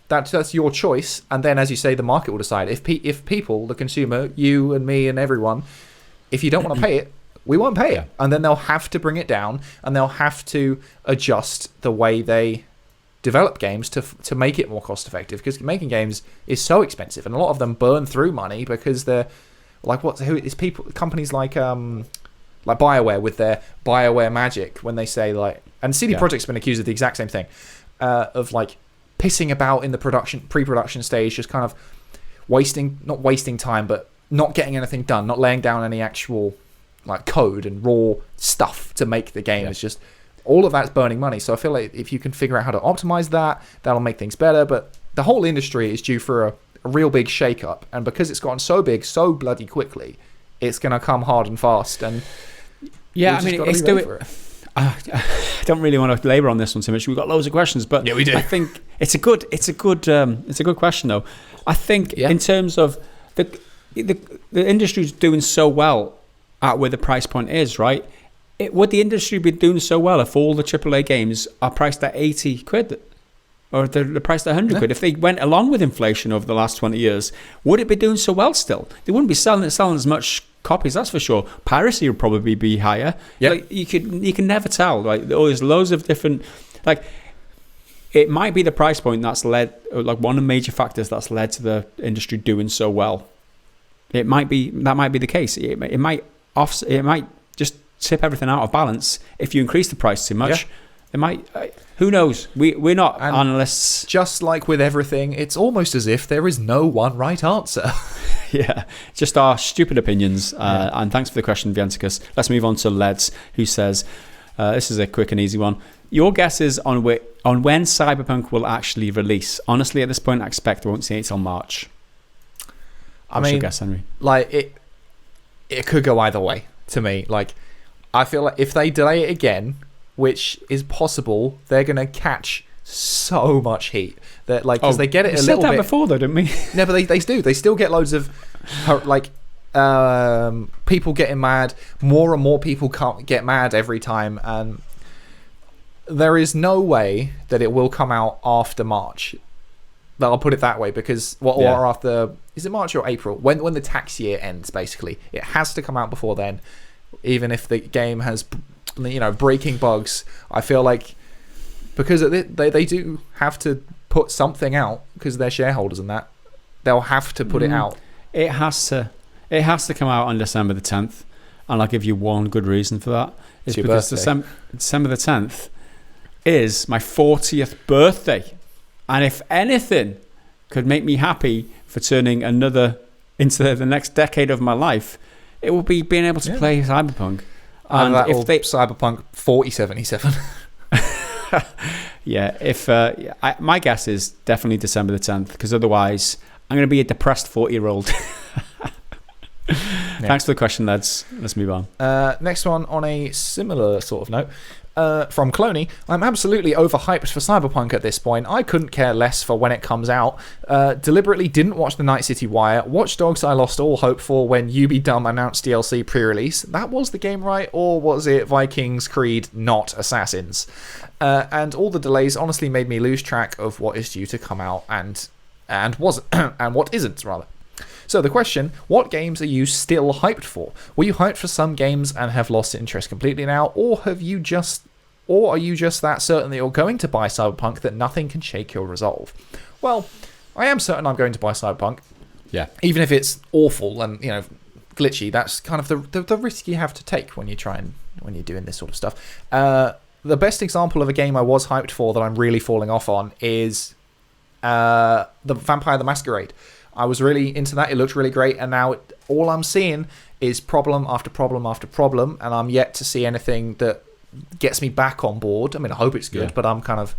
that's your choice. And then, as you say, the market will decide. If people, the consumer, you and me and everyone, if you don't want to pay it, we won't pay it. And then they'll have to bring it down, and they'll have to adjust the way they develop games to make it more cost effective, because making games is so expensive, and a lot of them burn through money because they're like companies like BioWare with their BioWare Magic, when they say and CD Projekt's been accused of the exact same thing, of like pissing about in the pre-production stage, just kind of not wasting time, but not getting anything done, not laying down any actual like code and raw stuff to make the game. It's just all of that's burning money. So I feel like if you can figure out how to optimize that'll make things better. But the whole industry is due for a real big shake-up, and because it's gotten so big so bloody quickly, it's going to come hard and fast. And I don't really want to labour on this one too much. We've got loads of questions, but we do. I think it's a good question though. I think in terms of the industry's doing so well at where the price point is, right? Would the industry be doing so well if all the AAA games are priced at 80 quid? Or they're priced at 100 quid? If they went along with inflation over the last 20 years, would it be doing so well still? They wouldn't be selling as much copies, that's for sure. Piracy would probably be higher. Like, you can never tell. Like, there's loads of different... Like, it might be the price point that's led... Like, one of the major factors that's led to the industry doing so well. That might be the case. It might just tip everything out of balance if you increase the price too much. It might. Who knows? We're not analysts. Just like with everything, it's almost as if there is no one right answer. Just our stupid opinions. And thanks for the question, Vianticus. Let's move on to Leds, who says, this is a quick and easy one. Your guesses on when Cyberpunk will actually release? Honestly, at this point, I expect we won't see it till March. What's your guess, Henry? Like, it could go either way to me. Like, I feel like if they delay it again, which is possible, they're going to catch so much heat. That, like, because they get it a little bit... We said that before, though, didn't we? No, but they do. They still get loads of, people getting mad. More and more people can't get mad every time. And there is no way that it will come out after March. I'll put it that way, because... Or after... Is it March or April? When the tax year ends, basically. It has to come out before then. Even if the game has... breaking bugs. I feel like because they do have to put something out because they're shareholders and that they'll have to put it out. It has to come out on December the 10th, and I'll give you one good reason for that. It's because December the 10th is my 40th birthday, and if anything could make me happy for turning into the next decade of my life, it will be being able to play Cyberpunk. And if Cyberpunk 4077. Yeah, my guess is definitely December the 10th, because otherwise I'm going to be a depressed 40-year-old. Thanks for the question, lads. Let's move on. Next one on a similar sort of note. From Cloney, I'm absolutely overhyped for Cyberpunk at this point. I couldn't care less for when it comes out. Deliberately didn't watch the Night City Wire. Watch Dogs I lost all hope for when UB Dumb announced DLC pre-release. That was the game, right? Or was it Vikings, Creed, not Assassins? And all the delays honestly made me lose track of what is due to come out and wasn't and what isn't, rather. So the question, what games are you still hyped for? Were you hyped for some games and have lost interest completely now, or are you just that certain that you're going to buy Cyberpunk that nothing can shake your resolve? Well, I am certain I'm going to buy Cyberpunk. Yeah. Even if it's awful and, glitchy, that's kind of the risk you have to take when you're doing this sort of stuff. The best example of a game I was hyped for that I'm really falling off on is the Vampire the Masquerade. I was really into that. It looked really great, and now all I'm seeing is problem after problem after problem, and I'm yet to see anything that gets me back on board. I mean, I hope it's good, but I'm kind of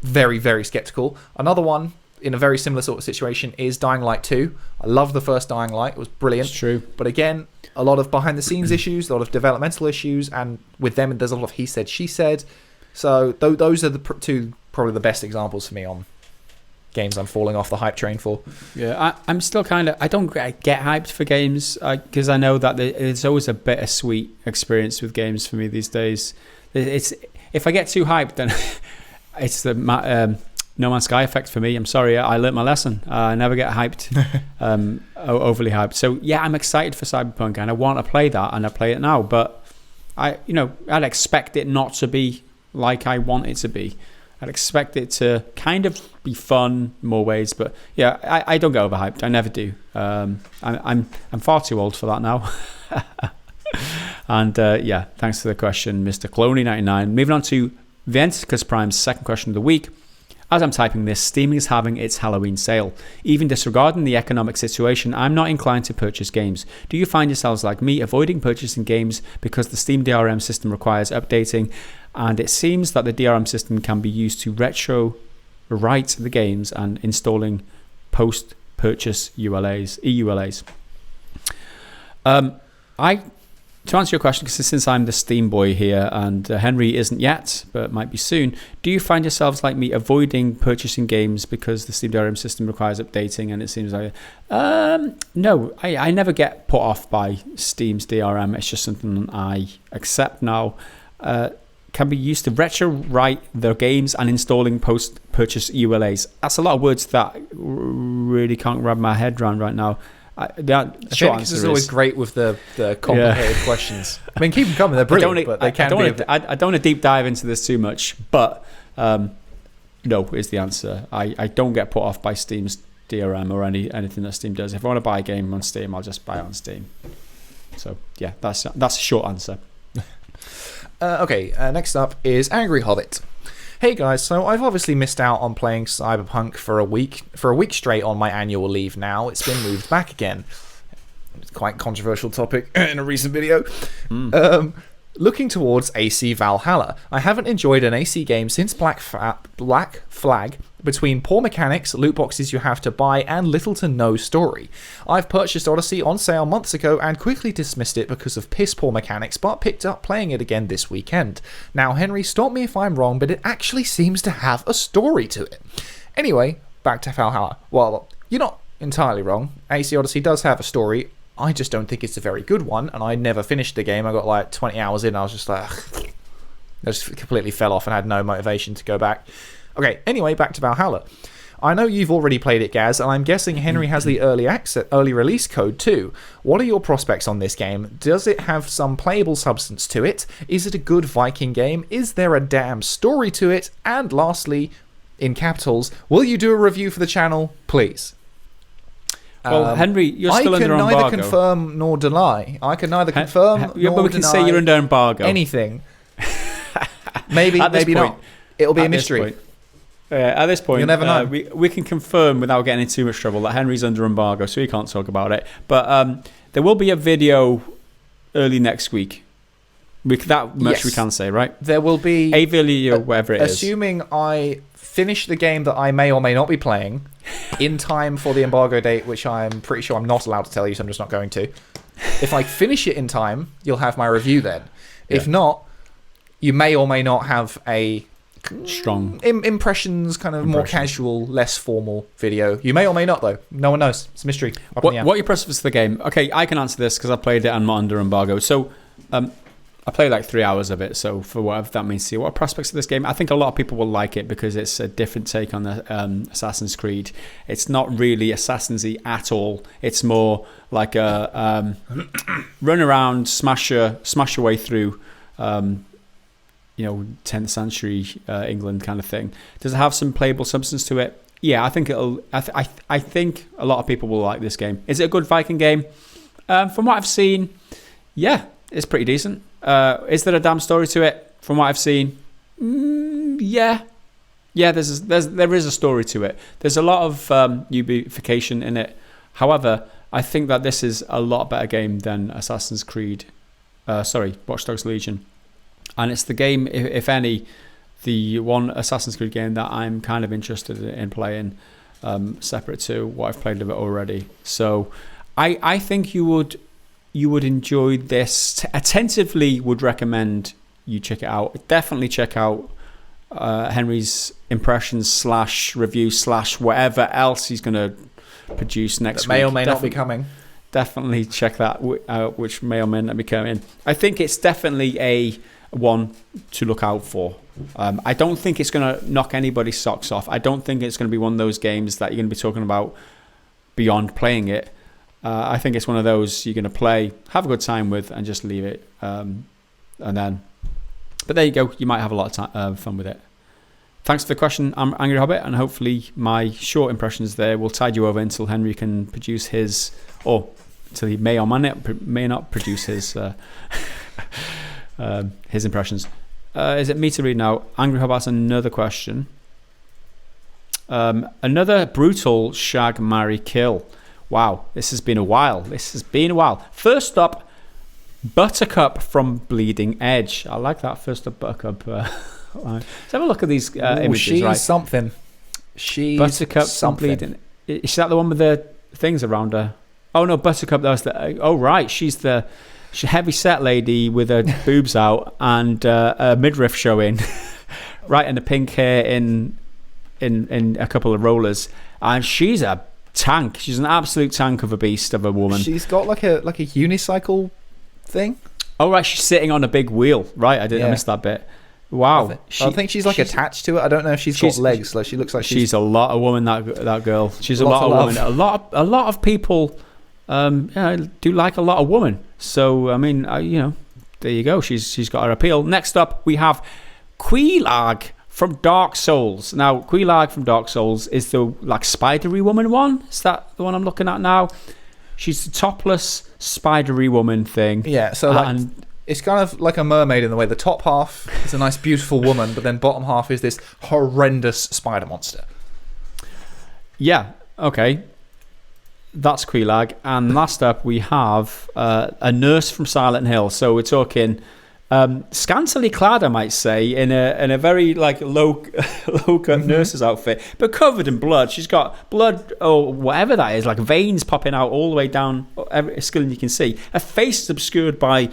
very, very skeptical. Another one in a very similar sort of situation is Dying Light 2. I love the first Dying Light. It was brilliant. It's true. But again, a lot of behind-the-scenes issues, a lot of developmental issues, and with them, there's a lot of he said, she said. So those are the two probably the best examples for me on games I'm falling off the hype train for. Yeah, I'm still kind of... I don't get hyped for games because I know that there's always a bittersweet experience with games for me these days. If I get too hyped, then it's the No Man's Sky effect for me. I'm sorry, I learnt my lesson. I never get hyped, overly hyped. So yeah, I'm excited for Cyberpunk and I want to play that, and I play it now. But I'd expect it not to be like I want it to be. I'd expect it to kind of be fun in more ways, but yeah, I don't get overhyped. I never do. I'm far too old for that now. And yeah, thanks for the question, Mr. Cloney99. Moving on to Venticus Prime's second question of the week. As I'm typing this, Steam is having its Halloween sale. Even disregarding the economic situation, I'm not inclined to purchase games. Do you find yourselves like me, avoiding purchasing games because the Steam DRM system requires updating, and it seems that the DRM system can be used to retro-write the games and installing post-purchase EULAs? To answer your question, since I'm the Steam boy here and Henry isn't yet, but might be soon, do you find yourselves like me avoiding purchasing games because the Steam DRM system requires updating and it seems like... No, I never get put off by Steam's DRM. It's just something I accept now. Can be used to retro-write their games and installing post-purchase EULAs. That's a lot of words that really can't wrap my head around right now. Felix is always great with the complicated questions. I mean, keep them coming. They're brilliant, but they can be... I don't want to deep dive into this too much, but no is the answer. I don't get put off by Steam's DRM or anything that Steam does. If I want to buy a game on Steam, I'll just buy it on Steam. So, yeah, that's a short answer. Okay, next up is Angry Hobbit. Hey guys, so I've obviously missed out on playing Cyberpunk for a week straight on my annual leave now. It's been moved back again. It's quite a controversial topic in a recent video. Looking towards AC Valhalla. I haven't enjoyed an AC game since Black Flag, between poor mechanics, loot boxes you have to buy, and little to no story. I've purchased Odyssey on sale months ago and quickly dismissed it because of piss poor mechanics, but picked up playing it again this weekend. Now, Henry, stop me if I'm wrong, but it actually seems to have a story to it. Anyway, back to Valhalla. Well, you're not entirely wrong. AC Odyssey does have a story. I just don't think it's a very good one, and I never finished the game. I got like 20 hours in, and I was just like... I just completely fell off and had no motivation to go back. Okay, anyway, back to Valhalla. I know you've already played it, Gaz, and I'm guessing Henry has the early release code too. What are your prospects on this game? Does it have some playable substance to it? Is it a good Viking game? Is there a damn story to it? And lastly, in capitals, will you do a review for the channel, please? Well, Henry, you're still under embargo. I can neither confirm nor deny. I can neither confirm nor but we can deny say you're under embargo. Anything. Maybe not. It'll be a mystery. At this point, you'll never know. We can confirm without getting into too much trouble that Henry's under embargo, so he can't talk about it. But There will be a video early next week. That much we can say, right? There will be a video, whatever it is. Assuming I finish the game that I may or may not be playing in time for the embargo date, which I'm pretty sure I'm not allowed to tell you, so I'm just not going to. If I finish it in time, you'll have my review then. Yeah. If not, you may or may not have a strong impressions, kind of more casual, less formal video. You may or may not, though. No one knows. It's a mystery. What are your impressions for the game? Okay, I can answer this because I played it and I'm not under embargo. So, I played like 3 hours of it, so for whatever that means to you. What are prospects of this game? I think a lot of people will like it because it's a different take on the Assassin's Creed. It's not really Assassin's-y at all. It's more like a run around, smash your way through, 10th century England kind of thing. Does it have some playable substance to it? Yeah, I think it'll. I think a lot of people will like this game. Is it a good Viking game? From what I've seen, yeah, it's pretty decent. Is there a damn story to it? From what I've seen, yeah. There is a story to it. There's a lot of ubification in it. However, I think that this is a lot better game than Assassin's Creed. Watch Dogs Legion, and it's the game, if any, the one Assassin's Creed game that I'm kind of interested in playing, separate to what I've played of it already. So, I think you would enjoy this. Attentively would recommend you check it out. Definitely check out Henry's impressions / review / whatever else he's going to produce next week. May or may not be coming. Definitely check that out, which may or may not be coming. I think it's definitely a one to look out for. I don't think it's going to knock anybody's socks off. I don't think it's going to be one of those games that you're going to be talking about beyond playing it. I think it's one of those you're going to play, have a good time with, and just leave it. But there you go. You might have a lot of fun with it. Thanks for the question, Angry Hobbit, and hopefully my short impressions there will tide you over until Henry can produce his, or until he may or may not produce his his impressions. Is it me to read now? Angry Hobbit has another question. Another brutal shag, marry, kill. Wow, this has been a while. First up, Buttercup from Bleeding Edge. I like that. First up, Buttercup. Let's have a look at these images. She's right? something. She's Buttercup something. From Bleeding. Is that the one with the things around her? Oh no, Buttercup. That was the. Oh right, she's the heavy set lady with her boobs out and a midriff showing, right, and the pink hair in a couple of rollers, and she's a tank. She's an absolute tank of a beast of a woman. She's got like a unicycle thing. Oh right, she's sitting on a big wheel. Right, I missed that bit. Wow, I think she's attached to it. I don't know if she's got legs. Like she looks like she's a lot of woman. That girl. She's a lot of woman. A lot of people do like a lot of woman. So I mean, there you go. She's got her appeal. Next up, we have Quelaag from Dark Souls. Now, Quelaag from Dark Souls is the spidery woman one. Is that the one I'm looking at now? She's the topless spidery woman thing. Yeah. So it's kind of like a mermaid in the way the top half is a nice, beautiful woman, but then bottom half is this horrendous spider monster. Yeah. Okay. That's Quelaag. And last up, we have a nurse from Silent Hill. So we're talking scantily clad, I might say, in a very low cut nurse's outfit, but covered in blood. She's got blood or whatever that is, like veins popping out all the way down every skin you can see. Her face is obscured by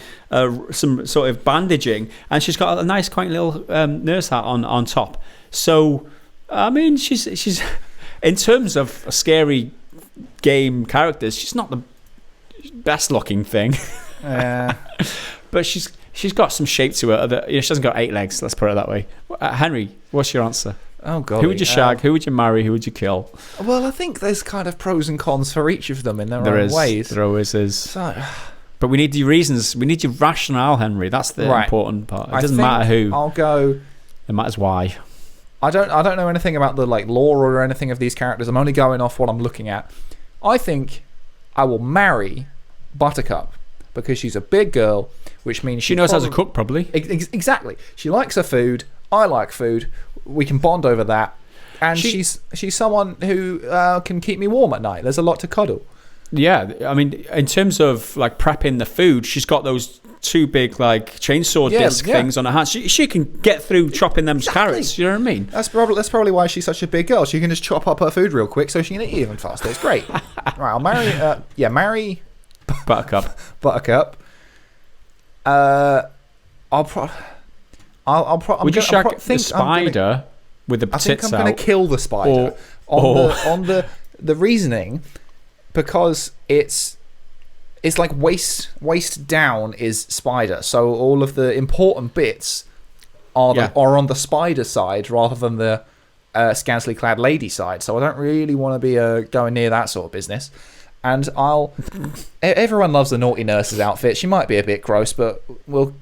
some sort of bandaging, and she's got a nice, quaint little nurse hat on top. So, I mean, she's in terms of scary game characters, she's not the best looking thing. But she's got some shape to her. She hasn't got 8 legs, let's put it that way. Henry, what's your answer? Oh god, who would you shag? Who would you marry? Who would you kill? Well, I think there's kind of pros and cons for each of them in their own ways. There always is. So, but we need your reasons. We need your rationale, Henry. That's the important part. It doesn't matter who. I'll go. It matters why. I don't know anything about the lore or anything of these characters. I'm only going off what I'm looking at. I think I will marry Buttercup because she's a big girl, which means she knows how to cook, probably. Exactly. She likes her food. I like food. We can bond over that. And she's someone who can keep me warm at night. There's a lot to cuddle. Yeah, I mean, in terms of like prepping the food, she's got those two big like chainsaw disc things on her hands. She can get through chopping them carrots. You know what I mean? That's probably why she's such a big girl. She can just chop up her food real quick, so she can eat even faster. It's great. Right, I'll marry Buttercup. Buttercup. Would you shag the spider with the tits out? I think I'm going to kill the spider on the reasoning, because it's like waist down is spider, so all of the important bits are on the spider side rather than the scantily clad lady side. So I don't really want to be going near that sort of business. And everyone loves the naughty nurse's outfit. She might be a bit gross, but we'll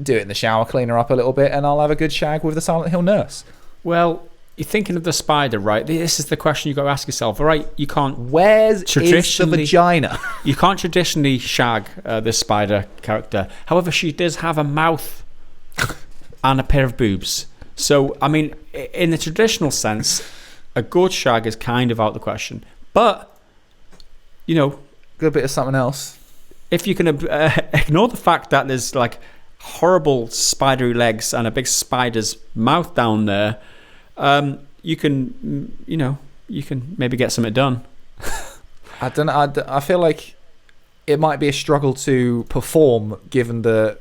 do it in the shower, clean her up a little bit, and I'll have a good shag with the Silent Hill nurse. Well, you're thinking of the spider, right? This is the question you've got to ask yourself. All right, you can't... Where's the vagina? You can't traditionally shag this spider character. However, she does have a mouth and a pair of boobs. So, I mean, in the traditional sense, a good shag is kind of out the question. But... you know, good bit of something else. If you can ignore the fact that there's like horrible spidery legs and a big spider's mouth down there, you can maybe get something done. I don't know. I feel like it might be a struggle to perform given the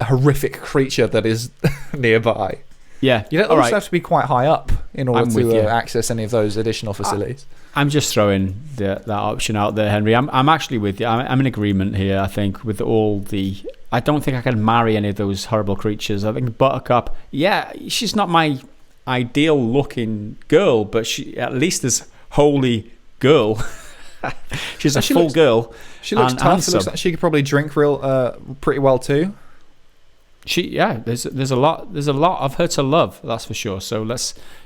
horrific creature that is nearby. Yeah, you don't always have to be quite high up in order to access any of those additional facilities. I'm just throwing that option out there, Henry. I'm actually with you. I'm in agreement here. I think with all the, I don't think I can marry any of those horrible creatures. I think Buttercup, she's not my ideal looking girl, but she at least is wholly girl. She's a full girl. She looks tough. It looks like she could probably drink pretty well too. There's a lot of her to love, that's for sure. So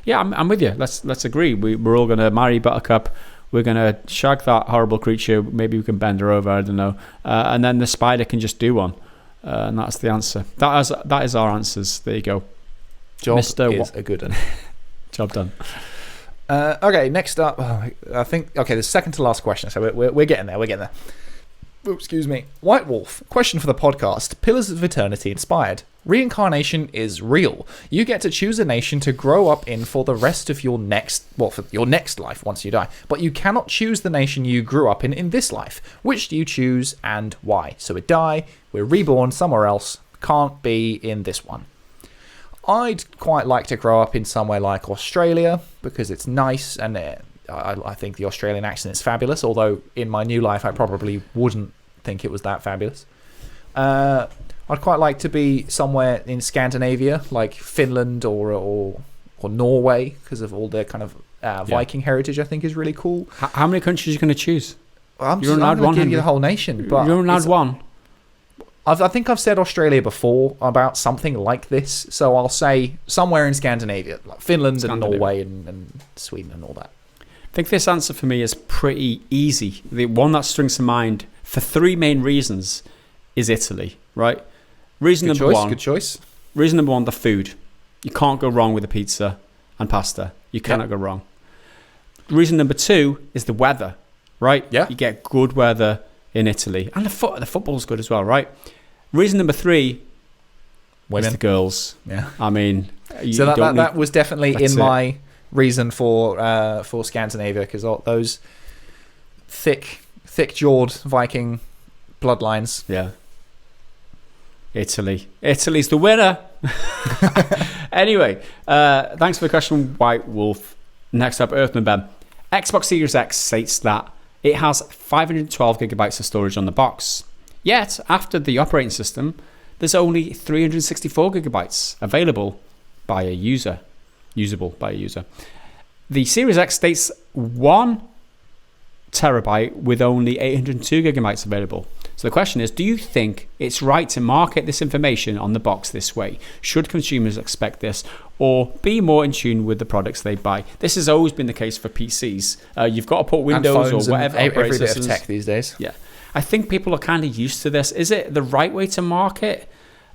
I'm with you. Let's agree. We're all gonna marry Buttercup. We're gonna shag that horrible creature. Maybe we can bend her over. I don't know. And then the spider can just do one. And that's the answer. That is our answers. There you go. Job is a good one. Job done. Okay, next up, I think the second to last question. So we're getting there. We're getting there. Oops, excuse me. White Wolf, question for the podcast. Pillars of Eternity inspired. Reincarnation is real. You get to choose a nation to grow up in for the rest of your next life once you die. But you cannot choose the nation you grew up in this life. Which do you choose and why? So we die, we're reborn somewhere else. Can't be in this one. I'd quite like to grow up in somewhere like Australia because it's nice and I think the Australian accent is fabulous, although in my new life I probably wouldn't think it was that fabulous. I'd quite like to be somewhere in Scandinavia, like Finland or Norway, because of all their kind of Viking heritage. I think is really cool. How many countries are you going to choose? I'm going to give you the whole nation. But you're allowed one. I think I've said Australia before about something like this, so I'll say somewhere in Scandinavia, like Finland and Norway and Sweden and all that. I think this answer for me is pretty easy. The one that springs to mind for three main reasons is Italy, right? Good choice. Reason number one, the food. You can't go wrong with a pizza and pasta. You cannot go wrong. Reason number two is the weather, right? Yeah. You get good weather in Italy. And the football's good as well, right? Reason number three is the girls. Yeah. I mean... So that was definitely in my... reason for Scandinavia, because all those thick-jawed Viking bloodlines. Yeah. Italy's the winner. Anyway, thanks for the question, White Wolf. Next up, Earthman Ben. Xbox Series X states that it has 512 gigabytes of storage on the box. Yet, after the operating system, there's only 364 gigabytes available by a user. Usable by a user. The Series X states 1 terabyte with only 802 gigabytes available. So the question is, do you think it's right to market this information on the box this way? Should consumers expect this or be more in tune with the products they buy? This has always been the case for PCs. You've got to put Windows or whatever. Every bit of tech these days. Yeah. I think people are kind of used to this. Is it the right way to market?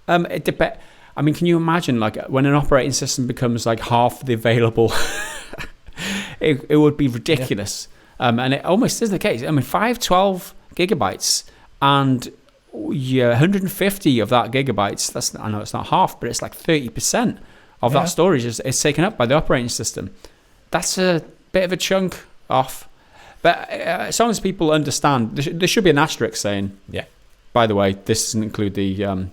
It depends. I mean, can you imagine, like, when an operating system becomes like half the available? it would be ridiculous. And it almost is the case. I mean, 512 gigabytes and 150 of that gigabytes, I know it's not half, but it's like 30% of that storage is taken up by the operating system. That's a bit of a chunk off. But as long as people understand, there should be an asterisk saying, by the way, this doesn't include the...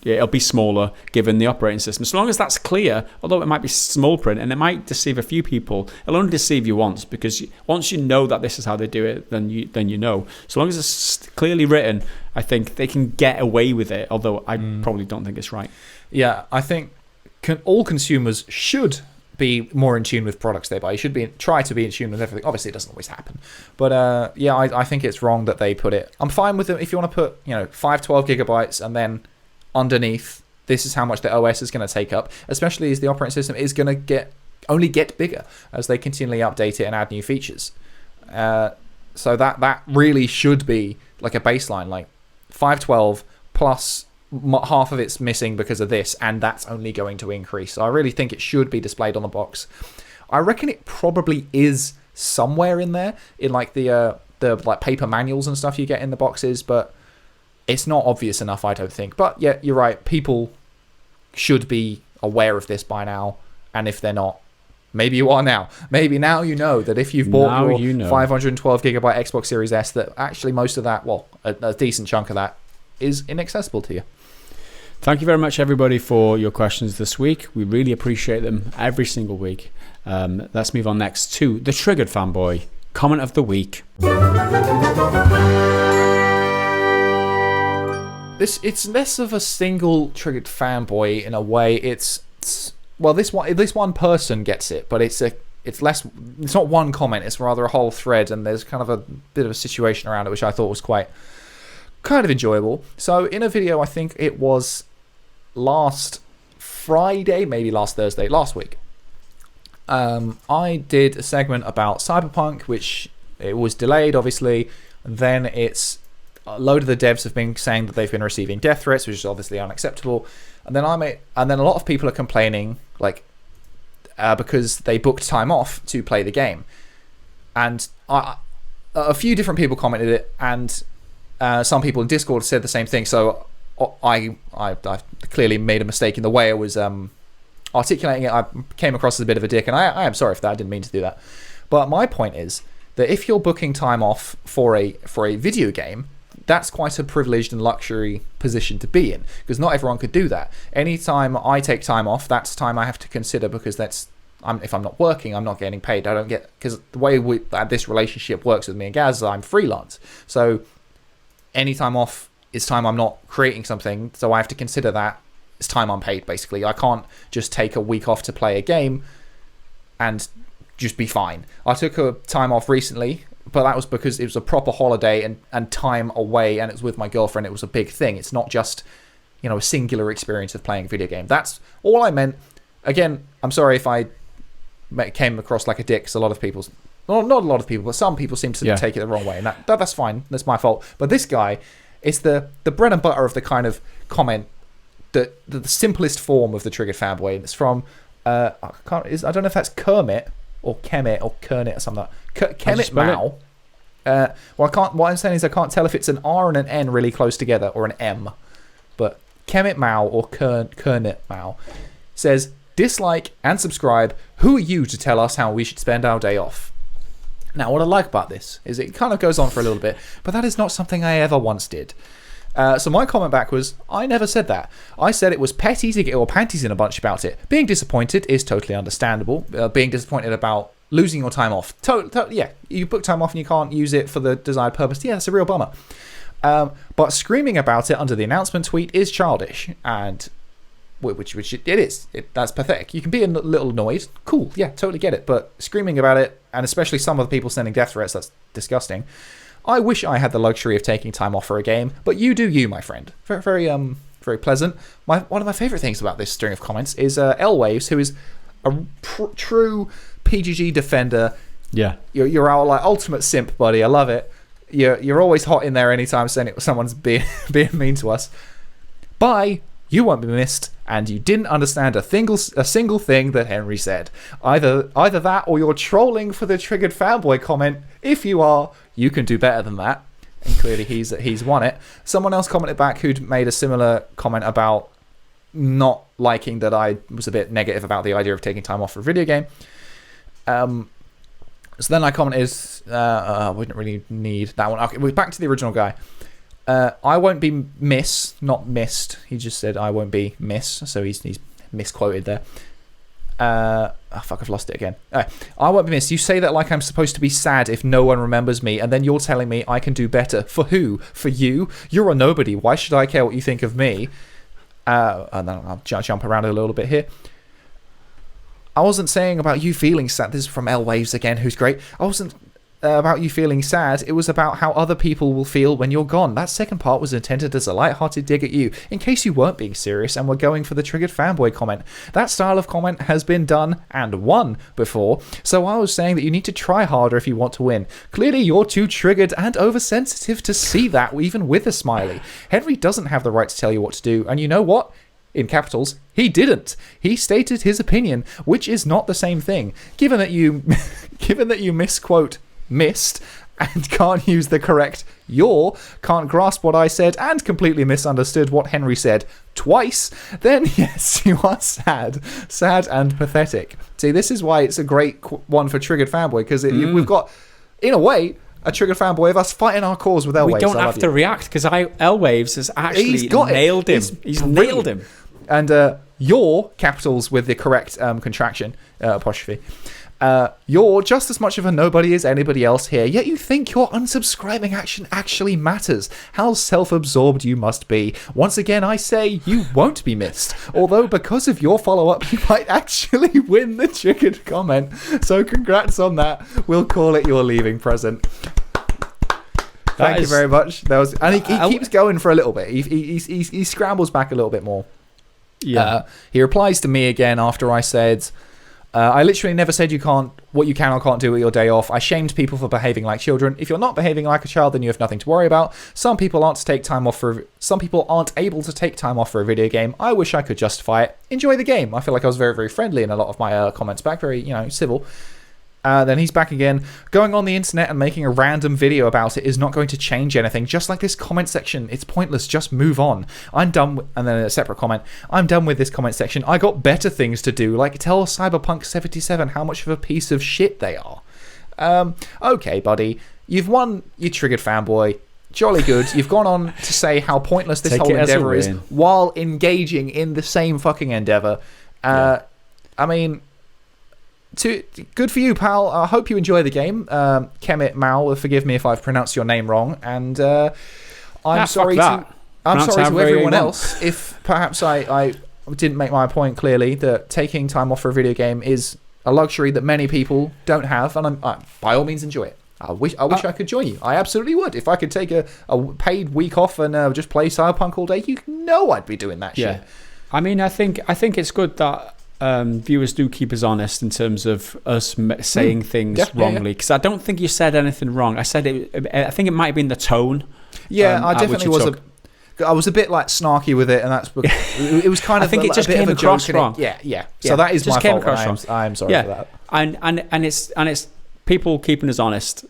it'll be smaller given the operating system. So long as that's clear, although it might be small print and it might deceive a few people, it'll only deceive you once, because once you know that this is how they do it, then you know. So long as it's clearly written, I think they can get away with it, although I probably don't think it's right. Yeah, I think all consumers should be more in tune with products they buy. You should try to be in tune with everything. Obviously, it doesn't always happen. But I think it's wrong that they put it. I'm fine with it if you want to put 512 gigabytes and then underneath, this is how much the OS is going to take up, especially as the operating system is going to only get bigger as they continually update it and add new features. So that really should be like a baseline, like 512 plus half of it's missing because of this, and that's only going to increase. So I really think it should be displayed on the box. I reckon it probably is somewhere in there, in like the like paper manuals and stuff you get in the boxes, but it's not obvious enough, I don't think. But yeah, you're right. People should be aware of this by now. And if they're not, maybe you are now. Maybe now you know that if you've bought your 512 gigabyte Xbox Series S, that actually most of that, well, a decent chunk of that is inaccessible to you. Thank you very much, everybody, for your questions this week. We really appreciate them every single week. Let's move on next to the Triggered Fanboy comment of the week. It's less of a single Triggered Fanboy in a way. It's this one person gets it, but it's not one comment. It's rather a whole thread, and there's kind of a bit of a situation around it, which I thought was kind of enjoyable. So in a video, I think it was last Friday, maybe last Thursday, last week, I did a segment about Cyberpunk, which it was delayed, obviously. Then a load of the devs have been saying that they've been receiving death threats, which is obviously unacceptable. And then a lot of people are complaining, like, because they booked time off to play the game. And a few different people commented it, and some people in Discord said the same thing. So I clearly made a mistake in the way I was articulating it. I came across as a bit of a dick, and I am sorry for that. I didn't mean to do that. But my point is that if you're booking time off for a video game, that's quite a privileged and luxury position to be in, because not everyone could do that. Anytime I take time off, that's time I have to consider, because if I'm not working, I'm not getting paid. I don't get, because the way this relationship works with me and Gaz is I'm freelance. So any time off is time I'm not creating something, so I have to consider that it's time unpaid, basically. I can't just take a week off to play a game and just be fine. I took a time off recently, but that was because it was a proper holiday and time away, and it was with my girlfriend. It was a big thing. It's not just, a singular experience of playing a video game. That's all I meant. Again, I'm sorry if I came across like a dick, because a lot of people, well, not a lot of people, but some people seem to take it the wrong way, and that's fine. That's my fault. But this guy, it's the bread and butter of the kind of comment, the simplest form of the Triggered Fanboy. It's from I don't know if that's Kermit or Kemet or Kermit or something like that. Kemet Mao. What I'm saying is I can't tell if it's an R and an N really close together or an M. But Kemet Mao or Kermit Mao says, dislike and subscribe. Who are you to tell us how we should spend our day off? Now, what I like about this is it kind of goes on for a little bit, but that is not something I ever once did. So my comment back was, I never said that. I said it was petty to get your panties in a bunch about it. Being disappointed is totally understandable. Being disappointed about losing your time off. Yeah, you book time off and you can't use it for the desired purpose. Yeah, that's a real bummer. But screaming about it under the announcement tweet is childish, and which it is. That's pathetic. You can be a little annoyed. Cool, yeah, totally get it. But screaming about it, and especially some of the people sending death threats, that's disgusting. I wish I had the luxury of taking time off for a game, but you do you, my friend. Very, very pleasant. One of my favourite things about this string of comments is Elwaves, who is a true PGG defender. Yeah, you're our like ultimate simp, buddy. I love it. You're always hot in there anytime someone's being mean to us. Buy you won't be missed, and you didn't understand a single thing that Henry said. Either that, or you're trolling for the triggered fanboy comment. If you are, you can do better than that. And clearly he's won it. Someone else commented back who'd made a similar comment about not liking that I was a bit negative about the idea of taking time off for a video game. So then I commented, I wouldn't really need that one. Okay, we're back to the original guy. I won't be not missed. He just said I won't be miss, so he's misquoted there. Fuck, I've lost it again. I won't be missed. You say that like I'm supposed to be sad if no one remembers me, and then you're telling me I can do better. For who? For you? You're a nobody. Why should I care what you think of me? And then I'll jump around a little bit here. I wasn't saying about you feeling sad. This is from L Waves again, who's great. I wasn't about you feeling sad. It was about how other people will feel when you're gone. That second part was intended as a light-hearted dig at you, in case you weren't being serious and were going for the triggered fanboy comment. That style of comment has been done and won before, so I was saying that you need to try harder if you want to win. Clearly you're too triggered and oversensitive to see that, even with a smiley. Henry doesn't have the right to tell you what to do, and you know what? In capitals, he didn't. He stated his opinion, which is not the same thing. Given that you misquote missed and can't use the correct can't grasp what I said and completely misunderstood what Henry said twice, then yes, you are sad and pathetic. See, this is why it's a great one for Triggered Fanboy, because we've got, in a way, a Triggered Fanboy of us fighting our cause with L Waves. We don't have to react, because L Waves has actually nailed him. He's nailed him. And your capitals with the correct contraction, apostrophe. You're just as much of a nobody as anybody else here, yet you think your unsubscribing action actually matters. How self-absorbed you must be. Once again, I say you won't be missed. Although, because of your follow-up, you might actually win the triggered comment. So congrats on that. We'll call it your leaving present. Thank you very much. And he keeps going for a little bit. He scrambles back a little bit more. Yeah. He replies to me again after I said, I literally never said what you can or can't do with your day off. I shamed people for behaving like children. If you're not behaving like a child, then you have nothing to worry about. Some people aren't able to take time off for a video game. I wish I could justify it. Enjoy the game. I feel like I was very, very friendly in a lot of my comments back, very, civil. Then he's back again. Going on the internet and making a random video about it is not going to change anything. Just like this comment section, it's pointless. Just move on. I'm done. And then a separate comment. I'm done with this comment section. I got better things to do, like tell Cyberpunk 77 how much of a piece of shit they are. Okay, buddy. You've won, you triggered fanboy. Jolly good. You've gone on to say how pointless this whole endeavor is while engaging in the same fucking endeavor. I mean... good for you, pal. I hope you enjoy the game. Kemet Mal, forgive me if I've pronounced your name wrong, and I'm sorry to everyone else if perhaps I didn't make my point clearly that taking time off for a video game is a luxury that many people don't have, and I by all means enjoy it. I wish I could join you. I absolutely would. If I could take a paid week off and just play Cyberpunk all day, you know I'd be doing that shit. I mean, I think it's good that viewers do keep us honest in terms of us saying things wrongly, because I don't think you said anything wrong. I think it might have been the tone. I definitely was I was a bit like snarky with it, and that's it was kind of. I think it just came across wrong. Yeah. So that is my fault. I'm sorry for that. And it's people keeping us honest.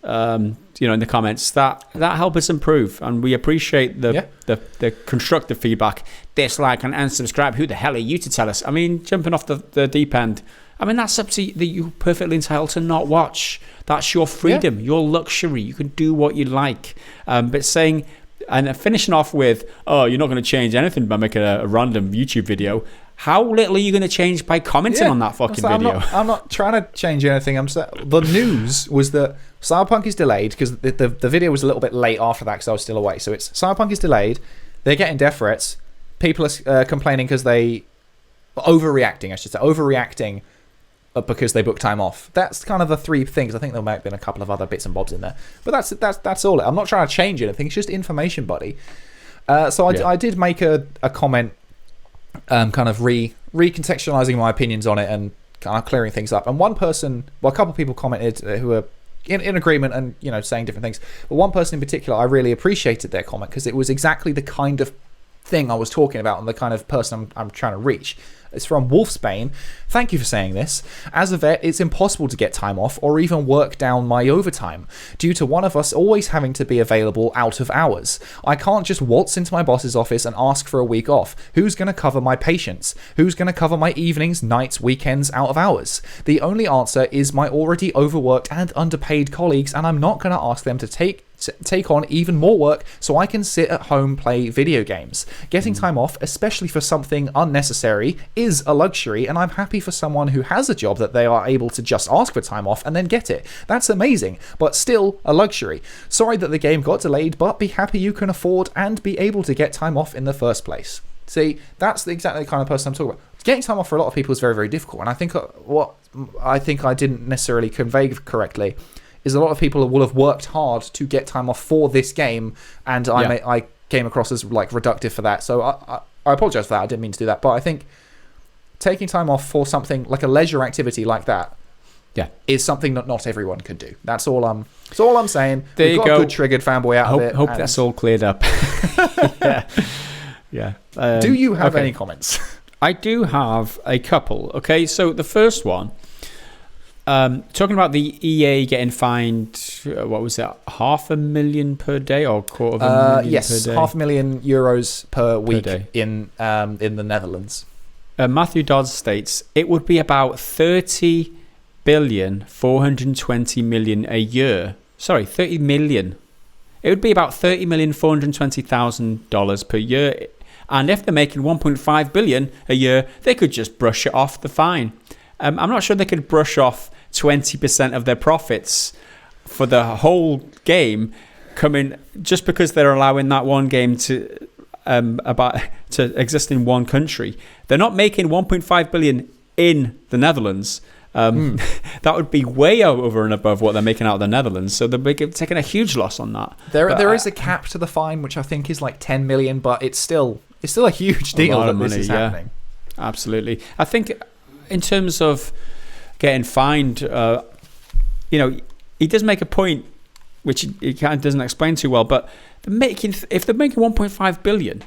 In the comments that help us improve, and we appreciate the constructive feedback. Dislike and unsubscribe. Who the hell are you to tell us? I mean, jumping off the deep end. I mean, that's up to you. You're perfectly entitled to not watch. That's your freedom, your luxury. You can do what you like. But saying and finishing off with, "Oh, you're not going to change anything by making a random YouTube video." How little are you going to change by commenting on that fucking video? I'm not trying to change anything. The news was that Cyberpunk is delayed because the video was a little bit late after that because I was still away. So it's Cyberpunk is delayed. They're getting death threats. People are complaining because they overreacting because they booked time off. That's kind of the three things. I think there might have been a couple of other bits and bobs in there, but that's all. I'm not trying to change anything. It's just information, buddy. I did make a comment, kind of recontextualizing my opinions on it and kind of clearing things up. And a couple of people commented who were in agreement and saying different things. But one person in particular, I really appreciated their comment because it was exactly the kind of thing I was talking about and the kind of person I'm trying to reach. It's from Wolfsbane. Thank you for saying this. As a vet, it's impossible to get time off or even work down my overtime due to one of us always having to be available out of hours. I can't just waltz into my boss's office and ask for a week off. Who's going to cover my patients? Who's going to cover my evenings, nights, weekends, out of hours? The only answer is my already overworked and underpaid colleagues, and I'm not going to ask them to take on even more work so I can sit at home play video games. Getting time off, especially for something unnecessary, is a luxury, and I'm happy for someone who has a job that they are able to just ask for time off and then get it. That's amazing, but still a luxury. Sorry that the game got delayed, but be happy you can afford and be able to get time off in the first place. See, that's exactly the kind of person I'm talking about. Getting time off for a lot of people is very, very difficult, and I think what I didn't necessarily convey correctly is a lot of people will have worked hard to get time off for this game, and I came across as like reductive for that. So I apologize for that. I didn't mean to do that. But I think taking time off for something like a leisure activity like that is something that not everyone could do. That's all I'm saying. There We've you got go. a good triggered fanboy out of it. Hope that's all cleared up. Yeah. Do you have any comments? I do have a couple. Okay, so the first one, talking about the EA getting fined, what was it, $500,000 per day or $250,000 yes, per day? €500,000 per week day. in the Netherlands. Matthew Dodds states it would be about 30,420,000,000 a year. Sorry, 30 million. It would be about $30,420,000 per year. And if they're making 1.5 billion a year, they could just brush it off the fine. I'm not sure they could brush off 20% of their profits for the whole game coming just because they're allowing that one game to exist in one country. They're not making 1.5 billion in the Netherlands. That would be way over and above what they're making out of the Netherlands. So they're taking a huge loss on that. There is a cap to the fine, which I think is like 10 million, but it's still a huge deal that this is happening. Absolutely. I think in terms of getting fined, he does make a point which he kind of doesn't explain too well, but if they're making 1.5 billion,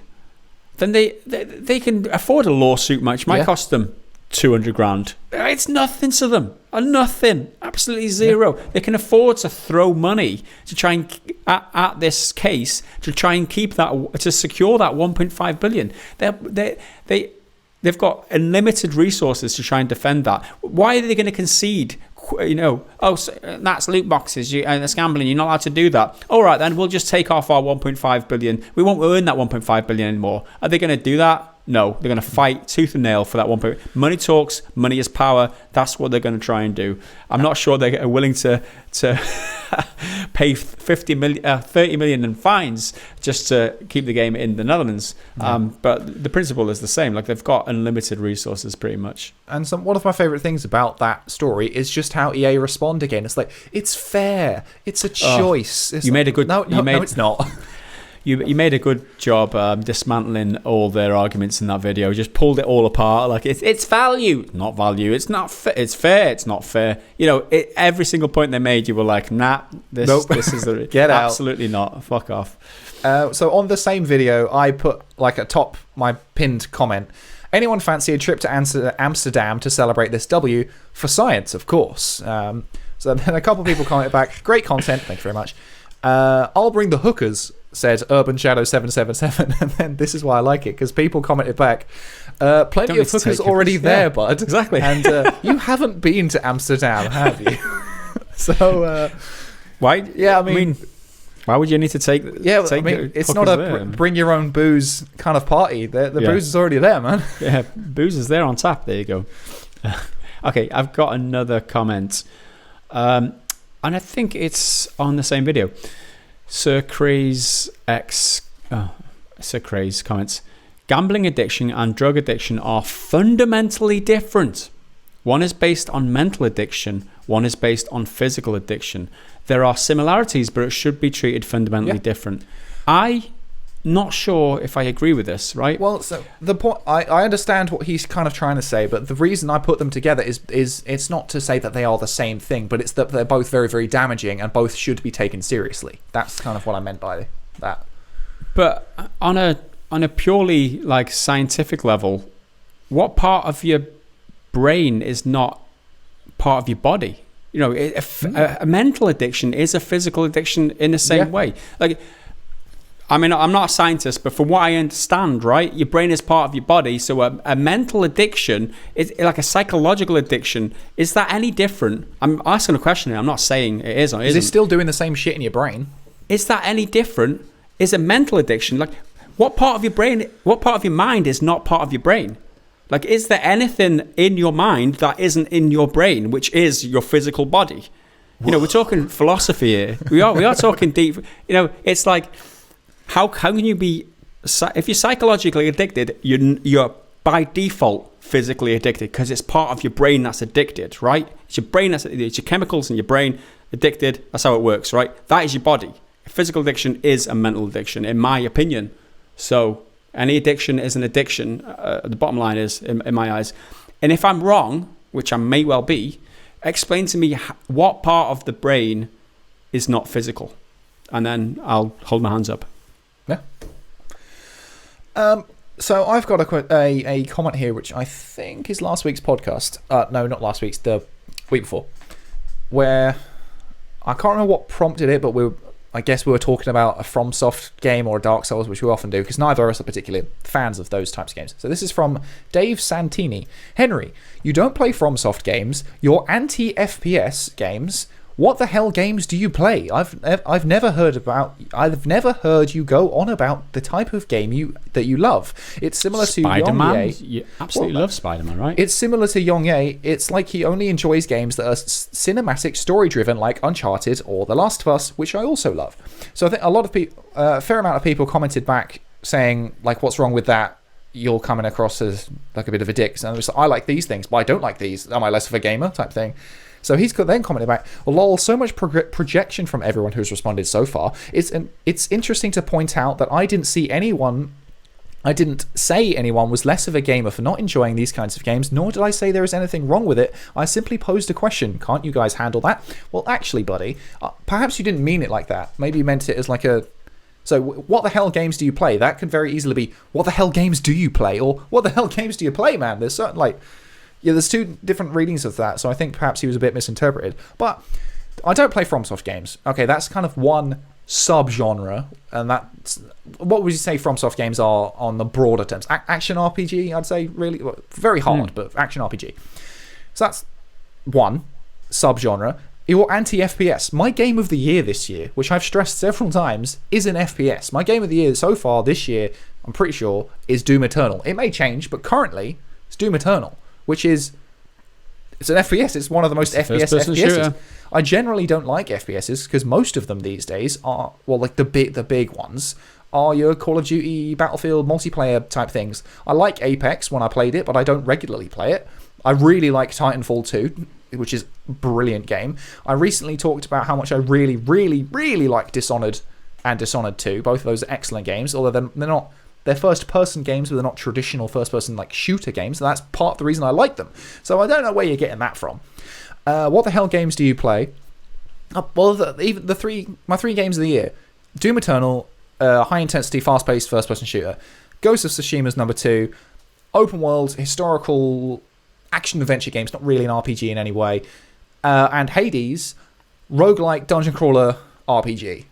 then they can afford a lawsuit which might cost them 200 grand. It's nothing to them. Nothing. Absolutely zero. Yeah. They can afford to throw money to try and at this case to try and keep that, to secure that 1.5 billion. They've got unlimited resources to try and defend that. Why are they going to concede? So that's loot boxes and that's gambling. You're not allowed to do that. All right, then we'll just take off our 1.5 billion. We won't earn that 1.5 billion anymore. Are they going to do that? No, they're going to fight tooth and nail for that 1 point. Money talks, money is power. That's what they're going to try and do. I'm not sure they're willing to pay 30 million in fines just to keep the game in the Netherlands. But the principle is the same. Like, they've got unlimited resources pretty much. And one of my favourite things about that story is just how EA respond again. It's like, it's fair. It's a choice. You made a good... No, it's not. You made a good job dismantling all their arguments in that video. Just pulled it all apart. Like, it's value, not value. It's not. It's fair. It's not fair. Every single point they made, you were like, nah, this is the get out. Absolutely not. Fuck off. So on the same video, I put like atop my pinned comment. Anyone fancy a trip to Amsterdam to celebrate this W? For science, of course. So then a couple of people comment back. Great content. Thank you very much. I'll bring the hookers, said Urban Shadow 777, and then this is why I like it, because people commented back, plenty of hookers already there, bud. Exactly. And you haven't been to Amsterdam, have you? So why? Yeah, I mean, why would you need to take? Yeah, it's not a bring your own booze kind of party. The booze is already there, man. Yeah, booze is there on tap. There you go. Okay, I've got another comment, and I think it's on the same video. Sir Craze comments, gambling addiction and drug addiction are fundamentally different. One is based on mental addiction, one is based on physical addiction. There are similarities, but it should be treated fundamentally different. I'm not sure if I agree with this, right? Well, so the point, I understand what he's kind of trying to say, but the reason I put them together is it's not to say that they are the same thing, but it's that they're both very, very damaging and both should be taken seriously. That's kind of what I meant by that. But on a on a purely like scientific level, what part of your brain is not part of your body? You know, a mental addiction is a physical addiction in the same way. Like, I mean, I'm not a scientist, but from what I understand, right, your brain is part of your body. So a mental addiction is like a psychological addiction. Is that any different? I'm asking a question here. I'm not saying it is or isn't. Is it still doing the same shit in your brain? Is that any different? Is a mental addiction, like, what part of your brain, what part of your mind is not part of your brain? Like, is there anything in your mind that isn't in your brain, which is your physical body? You know, we're talking philosophy here. We are talking deep. You know, it's like, how can you be, if you're psychologically addicted, you're by default physically addicted because it's part of your brain that's addicted, right? It's your brain it's your chemicals in your brain addicted. That's how it works, right? That is your body. Physical addiction is a mental addiction, in my opinion. So any addiction is an addiction. The bottom line is, in my eyes. And if I'm wrong, which I may well be, explain to me what part of the brain is not physical. And then I'll hold my hands up. Yeah. So I've got a comment here, which I think is last week's podcast. No, not last week's, the week before. Where I can't remember what prompted it, but I guess we were talking about a FromSoft game or a Dark Souls, which we often do, because neither of us are particularly fans of those types of games. So this is from Dave Santini. Henry, you don't play FromSoft games. You're anti-FPS games. What the hell games do you play? I've never heard you go on about the type of game that you love. It's similar to Spider-Man. You absolutely love Spider-Man, right? It's similar to Yongye. It's like he only enjoys games that are cinematic, story-driven, like Uncharted or The Last of Us, which I also love. So I think a fair amount of people commented back saying, like, what's wrong with that? You're coming across as like a bit of a dick. So I like these things, but I don't like these. Am I less of a gamer? Type thing. So he's then commented back, well, lol, so much projection from everyone who's responded so far. It's interesting to point out that I didn't say anyone was less of a gamer for not enjoying these kinds of games, nor did I say there is anything wrong with it. I simply posed a question. Can't you guys handle that? Well, actually, buddy, perhaps you didn't mean it like that. Maybe you meant it as like a... So, what the hell games do you play? That could very easily be, what the hell games do you play? Or, what the hell games do you play, man? There's certain, like... Yeah, there's two different readings of that, so I think perhaps he was a bit misinterpreted. But I don't play FromSoft games. Okay, that's kind of one sub-genre, and that's... What would you say FromSoft games are on the broader terms? Action RPG, I'd say, really? Well, very hard, but action RPG. So that's one sub-genre. You're anti-FPS. My game of the year this year, which I've stressed several times, is an FPS. My game of the year so far this year, I'm pretty sure, is Doom Eternal. It may change, but currently, it's Doom Eternal. Which is, it's an FPS. It's one of the most FPSs. Shooter. I generally don't like FPSs because most of them these days are, well, like the big ones are your Call of Duty, Battlefield, multiplayer type things. I like Apex when I played it, but I don't regularly play it. I really like Titanfall 2, which is a brilliant game. I recently talked about how much I really, really, really like Dishonored and Dishonored 2. Both of those are excellent games, although they're not... They're first-person games, but they're not traditional first-person like shooter games. So that's part of the reason I like them. So I don't know where you're getting that from. What the hell games do you play? Well, my three games of the year: Doom Eternal, high-intensity, fast-paced first-person shooter; Ghost of Tsushima's number 2; open-world, historical, action-adventure games, not really an RPG in any way; and Hades, roguelike, dungeon crawler RPG.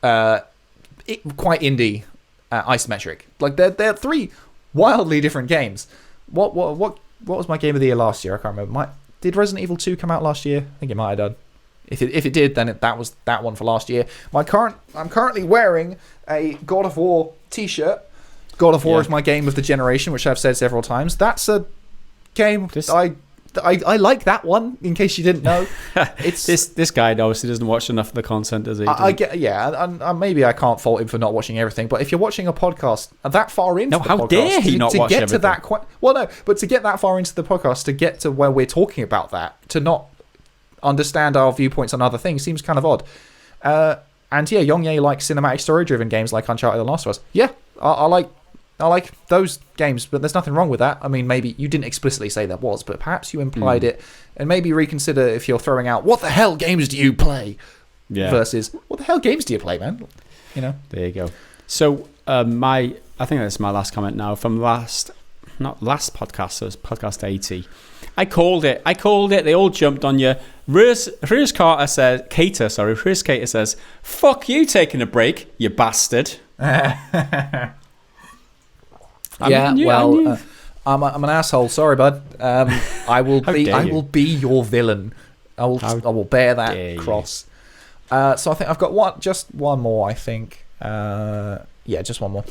Quite indie. Isometric. Like they're three wildly different games. What was my game of the year last year? I can't remember. Did Resident Evil 2 come out last year? I think it might have done. If it did, then that was that one for last year. I'm currently wearing a God of War t-shirt. God of War is my game of the generation, which I've said several times. That's a game I like that one, in case you didn't know. It's this guy obviously doesn't watch enough of the content, does he? I get, and maybe I can't fault him for not watching everything, but if you're watching a podcast that far into the podcast... how dare he not watch everything? To get that far into the podcast, to get to where we're talking about that, to not understand our viewpoints on other things seems kind of odd. And yeah, Yongye likes cinematic story-driven games like Uncharted and The Last of Us. Yeah, I like those games, but there's nothing wrong with that. I mean, maybe you didn't explicitly say there was, but perhaps you implied it, and maybe reconsider if you're throwing out, what the hell games do you play? Yeah. Versus, what the hell games do you play, man? You know? There you go. So, my I think that's my last comment now from not last podcast, so it's podcast 80. I called it. They all jumped on you. Rhys Cater says, "Fuck you taking a break, you bastard." I'm an asshole. Sorry, bud. I will be your villain. I will bear that cross. So I think I've got just one more. I think. Just one more.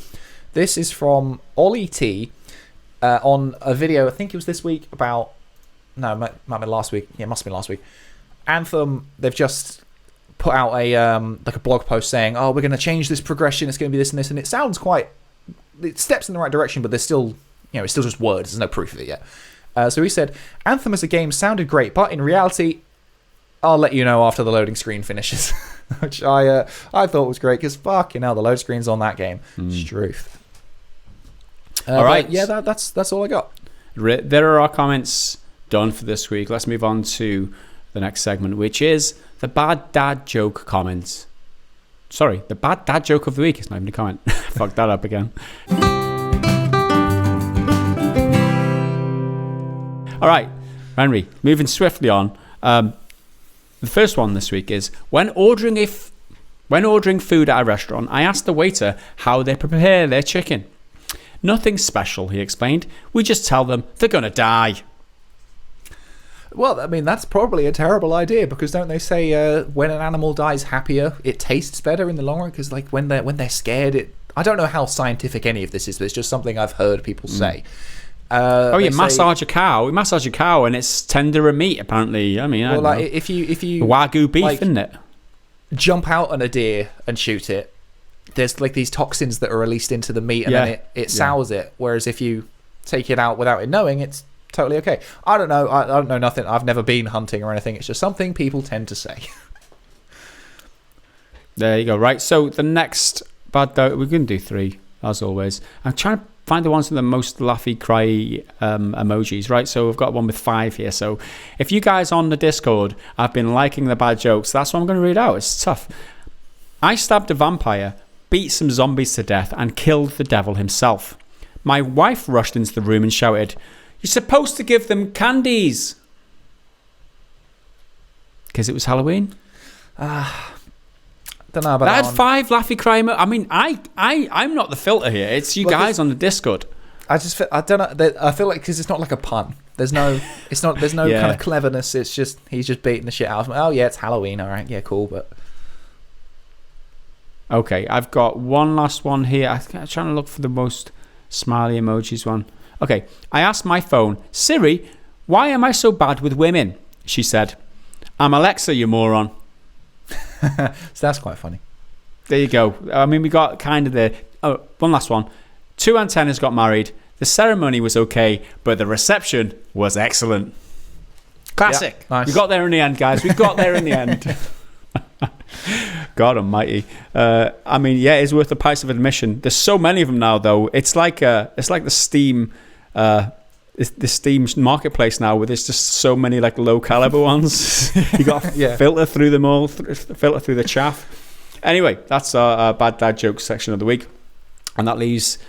This is from Ollie T. On a video. I think it was this week about. No, it might have been last week. Yeah, it must have been last week. Anthem, they've just put out a blog post saying, "Oh, we're going to change this progression. It's going to be this and this," and it sounds it steps in the right direction, but there's still, it's still just words. There's no proof of it yet. So he said, "Anthem as a game sounded great, but in reality, I'll let you know after the loading screen finishes," which I thought was great because fucking hell, the load screens on that game, it's truth. All right, that's all I got. There are our comments done for this week. Let's move on to the next segment, which is the bad dad joke comments. Sorry, the bad dad joke of the week. It's not even a comment. Fucked that up again. All right, Henry, moving swiftly on. The first one this week is when ordering food at a restaurant, I asked the waiter how they prepare their chicken. "Nothing special," he explained. "We just tell them they're gonna die." Well, I mean, that's probably a terrible idea because don't they say when an animal dies happier, it tastes better in the long run? Because like when they're scared, I don't know how scientific any of this is, but it's just something I've heard people say. Massage a cow and it's tenderer meat apparently. I mean, if you Wagyu beef, isn't it? Jump out on a deer and shoot it, there's like these toxins that are released into the meat and then it sours it. Whereas if you take it out without it knowing, it's totally okay. I don't know. I don't know nothing. I've never been hunting or anything. It's just something people tend to say. There you go. Right. So the next bad dad, we're going to do 3 as always. I'm trying to find the ones with the most laughy, cry emojis. Right. So we've got one with 5 here. So if you guys on the Discord have been liking the bad jokes, that's what I'm going to read out. It's tough. "I stabbed a vampire, beat some zombies to death, and killed the devil himself. My wife rushed into the room and shouted, 'You're supposed to give them candies!' Because it was Halloween." Don't know about that. That had 5 laughy cry. I mean, I'm not the filter here. It's you guys on the Discord. I don't know. I feel like because it's not like a pun. There's no kind of cleverness. It's just he's just beating the shit out of me. Oh yeah, it's Halloween. All right, yeah, cool. But okay, I've got one last one here. I'm trying to look for the most smiley emojis one. Okay, "I asked my phone, 'Siri, why am I so bad with women?' She said, 'I'm Alexa, you moron.'" So that's quite funny. There you go. I mean, we got kind of one last one. "Two antennas got married. The ceremony was okay, but the reception was excellent." Classic. Yep, nice. We got there in the end, guys. We got there in the end. God almighty. I mean, yeah, it's worth the price of admission. There's so many of them now, though. It's like the Steam the Steam marketplace now, where there's just so many like low caliber ones. You got to filter through them all, filter through the chaff. Anyway, that's our bad dad jokes section of the week, and that leaves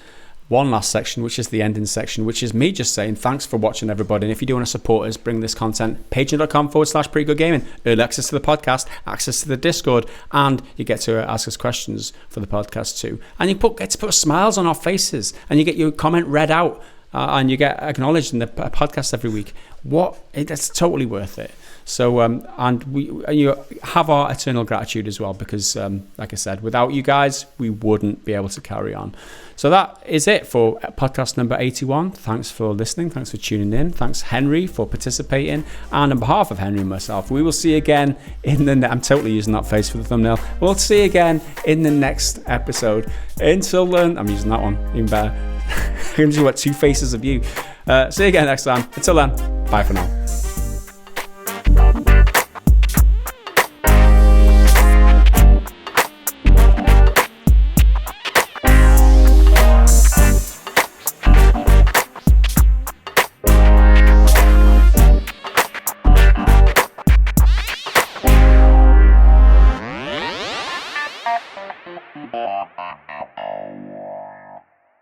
one last section, which is the ending section, which is me just saying thanks for watching, everybody. And if you do want to support us, bring this content, patreon.com/prettygoodgaming, early access to the podcast, access to the Discord, and you get to ask us questions for the podcast too. And you get to put smiles on our faces, and you get your comment read out, and you get acknowledged in the podcast every week. That's totally worth it. So, and you have our eternal gratitude as well, because, like I said, without you guys, we wouldn't be able to carry on. So that is it for podcast number 81. Thanks for listening. Thanks for tuning in. Thanks, Henry, for participating. And on behalf of Henry and myself, we will see you again I'm totally using that face for the thumbnail. We'll see you again in the next episode. Until then, I'm using that one, even better. I'm going to do 2 faces of you. See you again next time. Until then, bye for now.